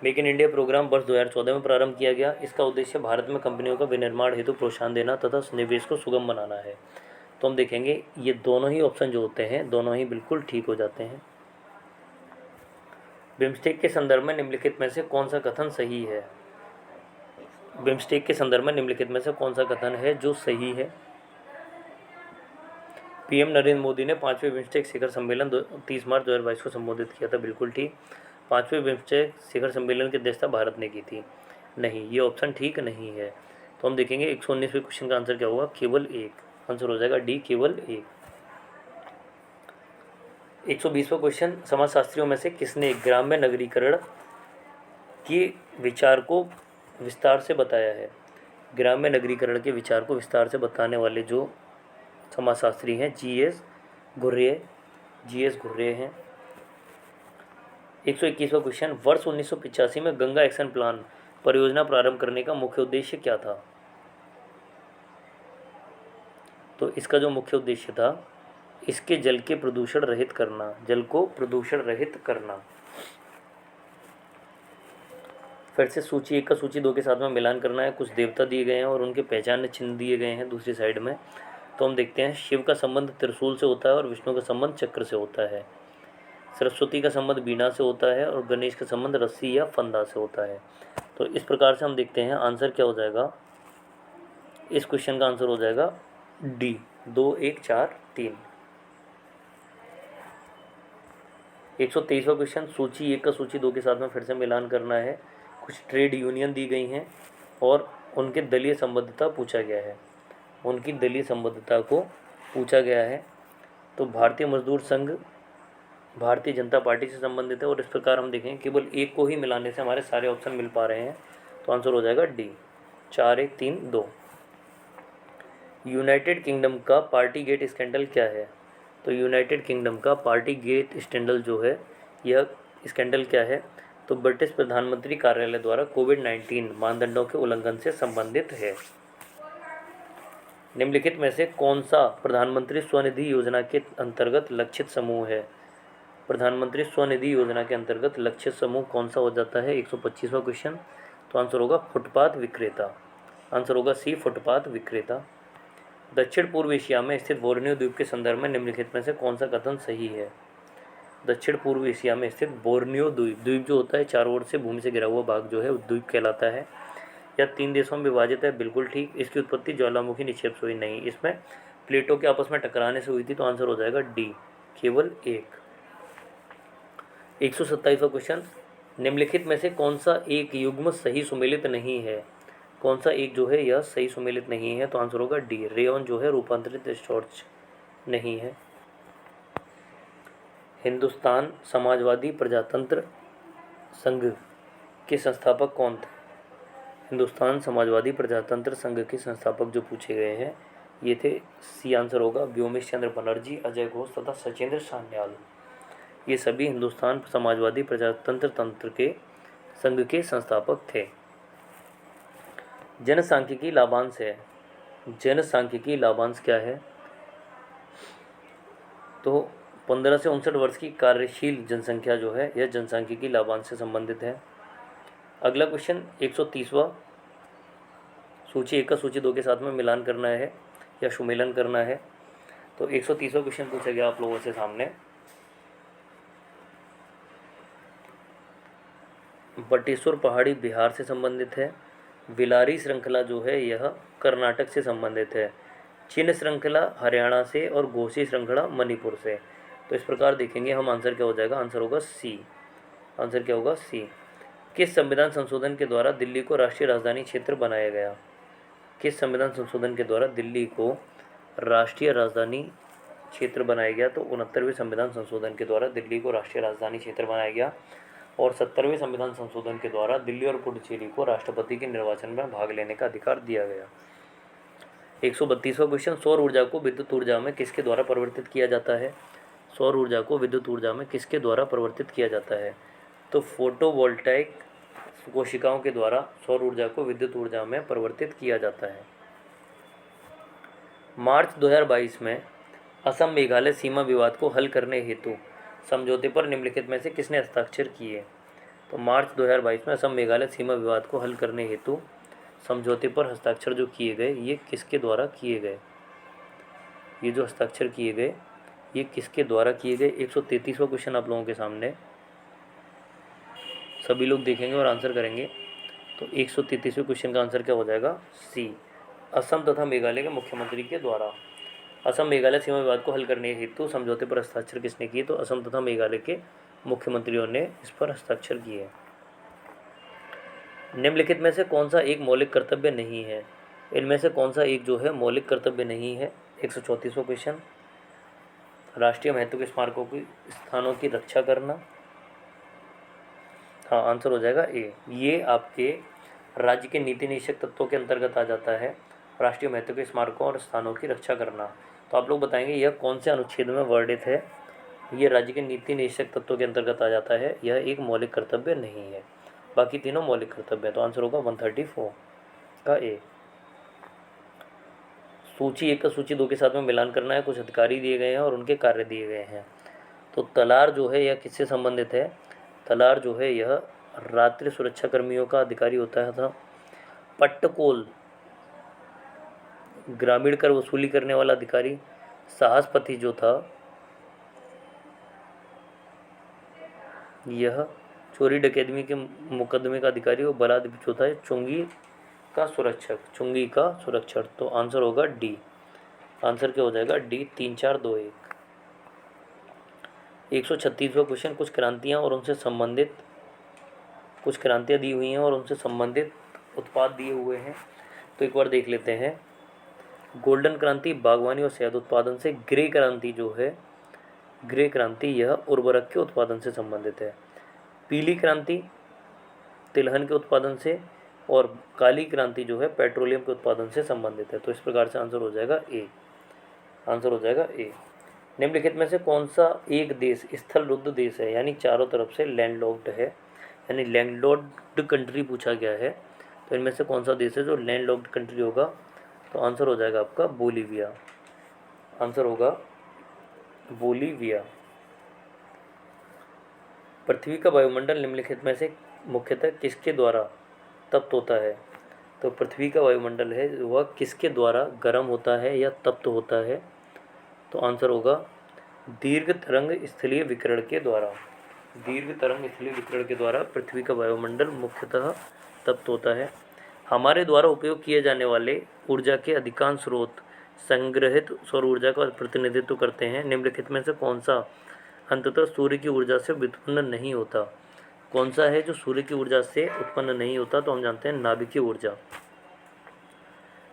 मेक इन इंडिया प्रोग्राम वर्ष 2014 में प्रारंभ किया गया। इसका उद्देश्य भारत में कंपनियों का विनिर्माण हेतु प्रोत्साहन देना तथा निवेश को सुगम बनाना है। तो हम देखेंगे ये दोनों ही ऑप्शन जो होते हैं दोनों ही बिल्कुल ठीक हो जाते हैं। बिम्स्टेक के संदर्भ में निम्नलिखित में से कौन सा कथन सही है? बिम्स्टेक के संदर्भ में निम्नलिखित में से कौन सा कथन है जो सही है? पीएम नरेंद्र मोदी ने 5वें बिम्स्टेक शिखर सम्मेलन 30 मार्च 2022 को संबोधित किया था। बिल्कुल ठीक। 5वें बिम्स्टेक शिखर सम्मेलन की अध्यक्षता भारत ने की थी। नहीं, ये ऑप्शन ठीक नहीं है, तो हम देखेंगे 119वें क्वेश्चन का आंसर क्या होगा, केवल एक। आंसर हो जाएगा डी, केवल एक। 120वां क्वेश्चन, समाजशास्त्रियों में से किसने ग्राम्य नगरीकरण के विचार को विस्तार से बताया है। ग्राम्य नगरीकरण के विचार को विस्तार से बताने वाले जो समाजशास्त्री हैं, जी एस घुर्रे हैं। 121वां क्वेश्चन, वर्ष 1985 में गंगा एक्शन प्लान परियोजना प्रारंभ करने का मुख्य उद्देश्य क्या था। तो इसका जो मुख्य उद्देश्य था, इसके जल के प्रदूषण रहित करना, जल को प्रदूषण रहित करना। फिर से सूची 1 का सूची 2 के साथ में मिलान करना है। कुछ देवता दिए गए हैं और उनके पहचान चिन्ह दिए गए हैं दूसरी साइड में। तो हम देखते हैं, शिव का संबंध त्रिशूल से होता है और विष्णु का संबंध चक्र से होता है। सरस्वती का संबंध बीना से होता है और गणेश का संबंध रस्सी या फंदा से होता है। तो इस प्रकार से हम देखते हैं आंसर क्या हो जाएगा। इस क्वेश्चन का आंसर हो जाएगा डी, 2, 1, 4, 3। 123वां क्वेश्चन, सूची 1 का सूची 2 के साथ में फिर से मिलान करना है। कुछ ट्रेड यूनियन दी गई हैं और उनके दलीय संबद्धता पूछा गया है, उनकी दलीय संबद्धता को पूछा गया है। तो भारतीय मजदूर संघ भारतीय जनता पार्टी से संबंधित है और इस प्रकार हम देखें केवल एक को ही मिलाने से हमारे सारे ऑप्शन मिल पा रहे हैं। तो आंसर हो जाएगा डी, 4, 1, 3, 2। यूनाइटेड किंगडम का पार्टी गेट स्कैंडल क्या है। तो यूनाइटेड किंगडम का पार्टी गेट स्कैंडल जो है, यह स्कैंडल क्या है, तो ब्रिटिश प्रधानमंत्री कार्यालय द्वारा कोविड-19 मानदंडों के उल्लंघन से संबंधित है। निम्नलिखित में से कौन सा प्रधानमंत्री स्वनिधि योजना के अंतर्गत लक्षित समूह है। प्रधानमंत्री स्वनिधि योजना के अंतर्गत लक्षित समूह कौन सा हो जाता है, 125वां क्वेश्चन। तो आंसर होगा फुटपाथ विक्रेता। आंसर होगा सी, फुटपाथ विक्रेता। दक्षिण पूर्व एशिया में स्थित बोर्नियो द्वीप के संदर्भ में निम्नलिखित में से कौन सा कथन सही है। दक्षिण पूर्व एशिया में स्थित बोर्नियो द्वीप, द्वीप जो होता है चारों ओर से भूमि से घिरा हुआ भाग जो है द्वीप कहलाता है। यह 3 देशों में विभाजित है, बिल्कुल ठीक। इसकी उत्पत्ति ज्वालामुखी निक्षेप से हुई नहीं, इसमें प्लेटों के आपस में टकराने से हुई थी। तो आंसर हो जाएगा डी, केवल एक। 127वां क्वेश्चन, निम्नलिखित में से कौन सा एक युग्म सही सुमेलित नहीं है। कौन सा एक जो है यह सही सुमेलित नहीं है। तो आंसर होगा डी, रेयॉन जो है रूपांतरित स्टार्च नहीं है। हिंदुस्तान समाजवादी प्रजातंत्र संघ के संस्थापक कौन थे। हिंदुस्तान समाजवादी प्रजातंत्र संघ के संस्थापक जो पूछे गए हैं ये थे, सी आंसर होगा व्योमेश चंद्र बनर्जी, अजय घोष तथा सचेंद्र सान्याल। ये सभी हिंदुस्तान समाजवादी प्रजातंत्र तंत्र के संघ के संस्थापक थे। जनसांख्यिकी लाभांश है। जनसांख्यिकी लाभांश क्या है, तो 15 से 59 वर्ष की कार्यशील जनसंख्या जो है यह जनसांख्यिकी लाभांश से संबंधित है। अगला क्वेश्चन 130वां, सूची 1 का सूची 2 के साथ में मिलान करना है या सुमेलन करना है। तो 130वां क्वेश्चन पूछा गया आप लोगों से सामने, बटेश्वर पहाड़ी बिहार से संबंधित है। बिलारी श्रृंखला जो है यह कर्नाटक से संबंधित है। चिन्ह श्रृंखला हरियाणा से और घोसी श्रृंखला मणिपुर से। तो इस प्रकार देखेंगे हम, आंसर क्या हो जाएगा, आंसर होगा सी। आंसर क्या होगा, सी। किस संविधान संशोधन के द्वारा दिल्ली को राष्ट्रीय राजधानी क्षेत्र बनाया गया। किस संविधान संशोधन के द्वारा दिल्ली को राष्ट्रीय राजधानी क्षेत्र बनाया गया। तो 69वें संविधान संशोधन के द्वारा दिल्ली को राष्ट्रीय राजधानी क्षेत्र बनाया गया और 70वें संविधान संशोधन के द्वारा दिल्ली और पुडुचेरी को राष्ट्रपति के निर्वाचन में भाग लेने का अधिकार दिया गया। 132वां क्वेश्चन, सौर ऊर्जा को विद्युत ऊर्जा में किसके द्वारा परिवर्तित किया जाता है। सौर ऊर्जा को विद्युत ऊर्जा में किसके द्वारा परिवर्तित किया जाता है। तो फोटोवोल्टाइक कोशिकाओं के द्वारा सौर ऊर्जा को विद्युत ऊर्जा में परिवर्तित किया जाता है। मार्च 2022 में असम मेघालय सीमा विवाद को हल करने हेतु समझौते पर निम्नलिखित में से किसने हस्ताक्षर किए। तो मार्च 2022 में असम मेघालय सीमा विवाद को हल करने हेतु समझौते पर हस्ताक्षर जो किए गए ये किसके द्वारा किए गए। ये जो हस्ताक्षर किए गए ये किसके द्वारा किए गए। 133वां क्वेश्चन आप लोगों के सामने, सभी लोग देखेंगे और आंसर करेंगे। तो 133वें क्वेश्चन का आंसर क्या हो जाएगा, सी, असम तथा मेघालय के मुख्यमंत्री के द्वारा। असम मेघालय सीमा विवाद को हल करने हेतु समझौते पर हस्ताक्षर किसने किए। तो असम तथा मेघालय के मुख्यमंत्रियों ने इस पर हस्ताक्षर किए। निम्नलिखित में से कौन सा एक मौलिक कर्तव्य नहीं है। इनमें से कौन सा एक जो है मौलिक कर्तव्य नहीं है? 134वां क्वेश्चन, राष्ट्रीय महत्व के स्मारकों की स्थानों की रक्षा करना। हाँ, आंसर हो जाएगा ए। ये आपके राज्य के नीति निषेध तत्वों के अंतर्गत आ जाता है, राष्ट्रीय महत्व के स्मारकों और स्थानों की रक्षा करना। तो आप लोग बताएंगे यह कौन से अनुच्छेद में वर्णित है? ये राज्य के नीति निषेध तत्वों के अंतर्गत आ जाता है, यह एक मौलिक कर्तव्य नहीं है। बाकी तीनों मौलिक कर्तव्य है, तो आंसर होगा 134 का ए। सूची 1 का सूची 2 के साथ में मिलान करना है। कुछ अधिकारी दिए गए हैं और उनके कार्य दिए गए हैं। तो तलार जो है यह किससे संबंधित है? तलार जो है यह रात्रि सुरक्षा कर्मियों का अधिकारी होता था। पट्टकोल ग्रामीण कर वसूली करने वाला अधिकारी। साहसपति जो था यह चोरी डकैती के मुकदमे का अधिकारी। और बलात् जो था चुंगी का सुरक्षक, चुंगी का सुरक्षक। तो आंसर होगा डी। आंसर क्या हो जाएगा? डी। 3 4 2 1। 136वां क्वेश्चन, कुछ क्रांतियाँ और उनसे संबंधित, कुछ क्रांतियाँ दी हुई हैं और उनसे संबंधित उत्पाद दिए हुए हैं। तो एक बार देख लेते हैं। गोल्डन क्रांति बागवानी और शहद उत्पादन से। ग्रे क्रांति जो है, ग्रे क्रांति यह उर्वरक के उत्पादन से संबंधित है। पीली क्रांति तिलहन के उत्पादन से। और काली क्रांति जो है पेट्रोलियम के उत्पादन से संबंधित है। तो इस प्रकार से आंसर हो जाएगा ए। आंसर हो जाएगा ए। निम्नलिखित में से कौन सा एक देश स्थल रुद्ध देश है, यानी चारों तरफ से लैंडलॉक्ड है, यानी लैंडलॉक्ड कंट्री पूछा गया है। तो इनमें से कौन सा देश है जो लैंडलॉक्ड कंट्री होगा? तो आंसर हो जाएगा आपका बोलीविया। आंसर होगा बोलीविया। पृथ्वी का वायुमंडल निम्नलिखित में से मुख्यतः किसके द्वारा तप्त होता है? तो पृथ्वी का वायुमंडल है वह किसके द्वारा गर्म होता है या तप्त होता है? तो आंसर होगा दीर्घ तरंग स्थलीय विकिरण के द्वारा। दीर्घ तरंग स्थलीय विकिरण के द्वारा पृथ्वी का वायुमंडल मुख्यतः तप्त होता है। हमारे द्वारा उपयोग किए जाने वाले ऊर्जा के अधिकांश स्रोत संग्रहित सौर ऊर्जा का प्रतिनिधित्व करते हैं। निम्नलिखित में से कौन सा अंततः सूर्य की ऊर्जा से व्युत्पन्न नहीं होता? कौन सा है जो सूर्य की ऊर्जा से उत्पन्न नहीं होता? तो हम जानते हैं नाभिकीय ऊर्जा।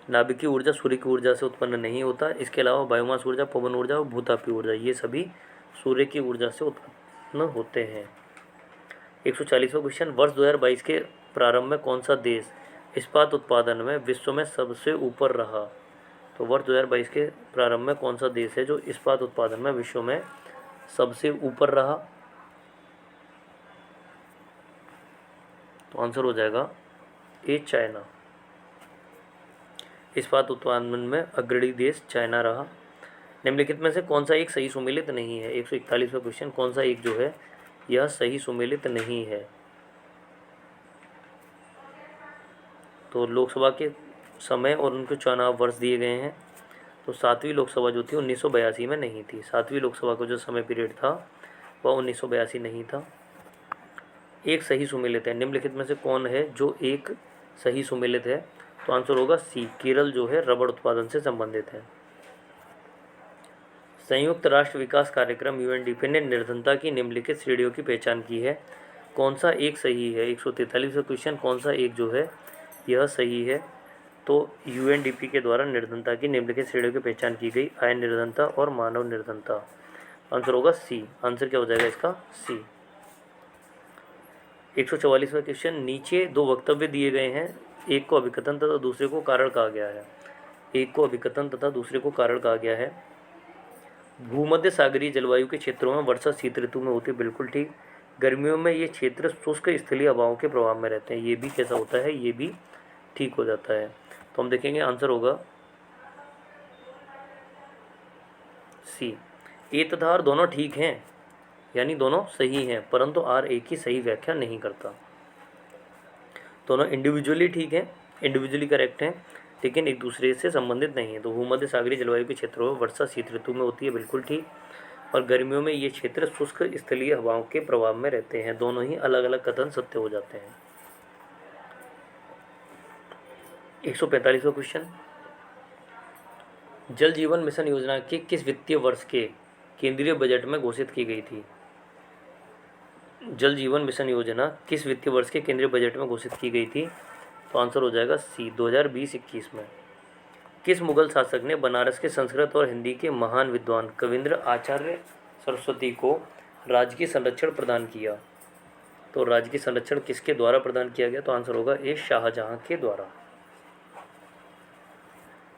नाभिकीय ऊर्जा सूर्य की ऊर्जा से उत्पन्न नहीं होता। इसके अलावा बायोमास ऊर्जा, पवन ऊर्जा और भूतापीय ऊर्जा ये सभी सूर्य की ऊर्जा से उत्पन्न होते हैं। 140वां क्वेश्चन, वर्ष 2022 के प्रारंभ में कौन सा देश इस्पात उत्पादन में विश्व में सबसे ऊपर रहा? तो वर्ष 2022 के प्रारंभ में कौन सा देश है जो इस्पात उत्पादन में विश्व में सबसे ऊपर रहा? तो आंसर हो जाएगा ए चाइना। इस्पात उत्पादन में अग्रणी देश चाइना रहा। निम्नलिखित में से कौन सा एक सही सुमेलित नहीं है? 141वां क्वेश्चन, कौन सा एक जो है यह सही सुमेलित नहीं है? तो लोकसभा के समय और उनके चुनाव वर्ष दिए गए हैं। तो 7वीं लोकसभा जो थी 1982 में नहीं थी। 7वीं लोकसभा का जो समय पीरियड था वह 1982 नहीं था। एक सही सुमेलित है। निम्नलिखित में से कौन है जो एक सही सुमेलित है? तो आंसर होगा सी। केरल जो है रबड़ उत्पादन से संबंधित है। संयुक्त राष्ट्र विकास कार्यक्रम यूएनडीपी ने निर्धनता की निम्नलिखित श्रेणियों की पहचान की है। कौन सा एक सही है? 143वां क्वेश्चन, कौन सा एक जो है यह सही है? तो यूएनडीपी के द्वारा निर्धनता की निम्नलिखित श्रेणियों की पहचान की गई, आय निर्धनता और मानव निर्धनता। आंसर होगा सी। आंसर क्या हो जाएगा इसका? सी। 144वां क्वेश्चन, नीचे दो वक्तव्य दिए गए हैं, एक को अभिकथन तथा दूसरे को कारण कहा गया है। एक को अभिकथन तथा दूसरे को कारण कहा गया है। भूमध्य सागरीय जलवायु के क्षेत्रों में वर्षा शीत ऋतु में होती है, बिल्कुल ठीक। गर्मियों में ये क्षेत्र शुष्क स्थलीय हवाओं के प्रभाव में रहते हैं, ये भी कैसा होता है? ये भी ठीक हो जाता है। तो हम देखेंगे आंसर होगा सी। ए तथा आर दोनों ठीक हैं, यानी दोनों सही हैं, परंतु आर ए की सही व्याख्या नहीं करता। दोनों इंडिविजुअली ठीक हैं, इंडिविजुअली करेक्ट हैं, लेकिन एक दूसरे से संबंधित नहीं है। तो भूमध्य सागरीय जलवायु के क्षेत्रों में वर्षा शीत ऋतु में होती है, बिल्कुल ठीक। और गर्मियों में ये क्षेत्र शुष्क स्थलीय हवाओं के प्रभाव में रहते हैं। दोनों ही अलग अलग कथन सत्य हो जाते हैं। 145वां क्वेश्चन, जल जीवन मिशन योजना के किस वित्तीय वर्ष के केंद्रीय बजट में घोषित की गई थी? जल जीवन मिशन योजना किस वित्तीय वर्ष के केंद्रीय बजट में घोषित की गई थी? तो आंसर हो जाएगा सी, 2020-21 में। किस मुगल शासक ने बनारस के संस्कृत और हिंदी के महान विद्वान कविंद्र आचार्य सरस्वती को राजकीय संरक्षण प्रदान किया? तो राजकीय संरक्षण किसके द्वारा प्रदान किया गया? तो आंसर होगा ए शाहजहां के द्वारा।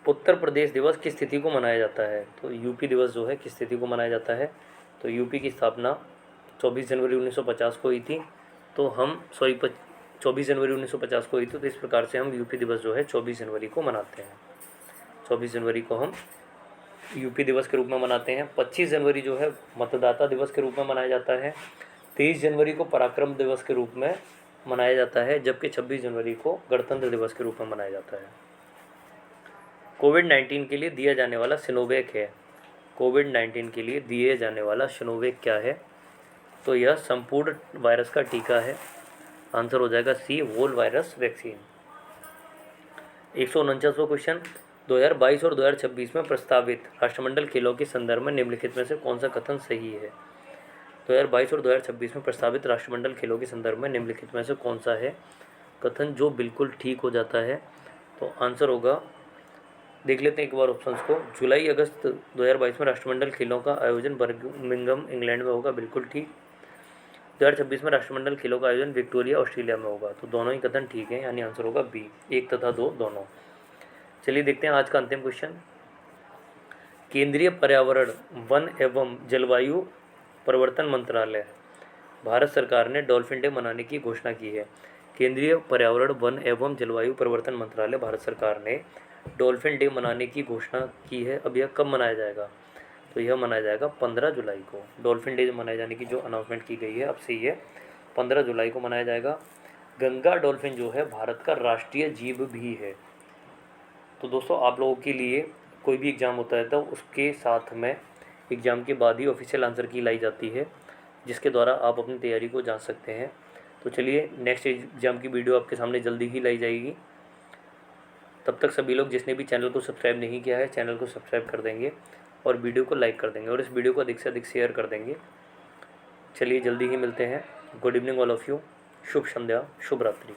उत्तर प्रदेश दिवस किस तिथि को मनाया जाता है? तो यूपी दिवस जो है किस तिथि को मनाया जाता है? तो यूपी की स्थापना 24 जनवरी 1950 को हुई थी। तो हम 24 जनवरी 1950 को हुई थी, तो इस प्रकार से हम यूपी दिवस जो है 24 जनवरी को मनाते हैं। 24 जनवरी को हम यूपी दिवस के रूप में मनाते हैं। 25 जनवरी जो है मतदाता दिवस के रूप में मनाया जाता है। 23 जनवरी को पराक्रम दिवस के रूप में मनाया जाता है, जबकि 26 जनवरी को गणतंत्र दिवस के रूप में मनाया जाता है। कोविड-19 के लिए दिया जाने वाला सिनोवैक है। कोविड-19 के लिए दिए जाने वाला सिनोवैक क्या है? तो यह संपूर्ण वायरस का टीका है। आंसर हो जाएगा सी, होल वायरस वैक्सीन। 149वां क्वेश्चन, 2022 और 2026 में प्रस्तावित राष्ट्रमंडल खेलों के संदर्भ में निम्नलिखित में से कौन सा कथन सही है? 2022 और 2026 में प्रस्तावित राष्ट्रमंडल खेलों के संदर्भ में निम्नलिखित में से कौन सा है कथन जो बिल्कुल ठीक हो जाता है? तो आंसर होगा, देख लेते हैं एक बार ऑप्शंस को। जुलाई अगस्त 2022 में राष्ट्रमंडल खेलों का आयोजन बर्मिंघम इंग्लैंड में होगा, बिल्कुल ठीक। 2026 में राष्ट्रमंडल खेलों का आयोजन विक्टोरिया ऑस्ट्रेलिया में होगा, तो दोनों ही कथन ठीक हैं, यानी आंसर होगा बी, 1 तथा 2 दोनों। चलिए देखते हैं आज का अंतिम क्वेश्चन। केंद्रीय पर्यावरण, वन एवं जलवायु परिवर्तन मंत्रालय भारत सरकार ने डॉल्फिन डे मनाने की घोषणा की है। केंद्रीय पर्यावरण, वन एवं जलवायु परिवर्तन मंत्रालय भारत सरकार ने डॉल्फिन डे मनाने की घोषणा की है। अब यह कब मनाया जाएगा? तो यह मनाया जाएगा 15 जुलाई को। डॉल्फिन डे मनाए जाने की जो अनाउंसमेंट की गई है अब से ये 15 जुलाई को मनाया जाएगा। गंगा डॉल्फिन जो है भारत का राष्ट्रीय जीव भी है। तो दोस्तों, आप लोगों के लिए कोई भी एग्ज़ाम होता है तो उसके साथ में एग्ज़ाम के बाद ही ऑफिशियल आंसर की लाई जाती है, जिसके द्वारा आप अपनी तैयारी को जान सकते हैं। तो चलिए, नेक्स्ट एग्ज़ाम की वीडियो आपके सामने जल्दी ही लाई जाएगी। तब तक सभी लोग जिसने भी चैनल को सब्सक्राइब नहीं किया है, चैनल को सब्सक्राइब कर देंगे और वीडियो को लाइक कर देंगे और इस वीडियो को अधिक से अधिक शेयर कर देंगे। चलिए, जल्दी ही मिलते हैं। Good evening all of you. शुभ संध्या, शुभ रात्रि।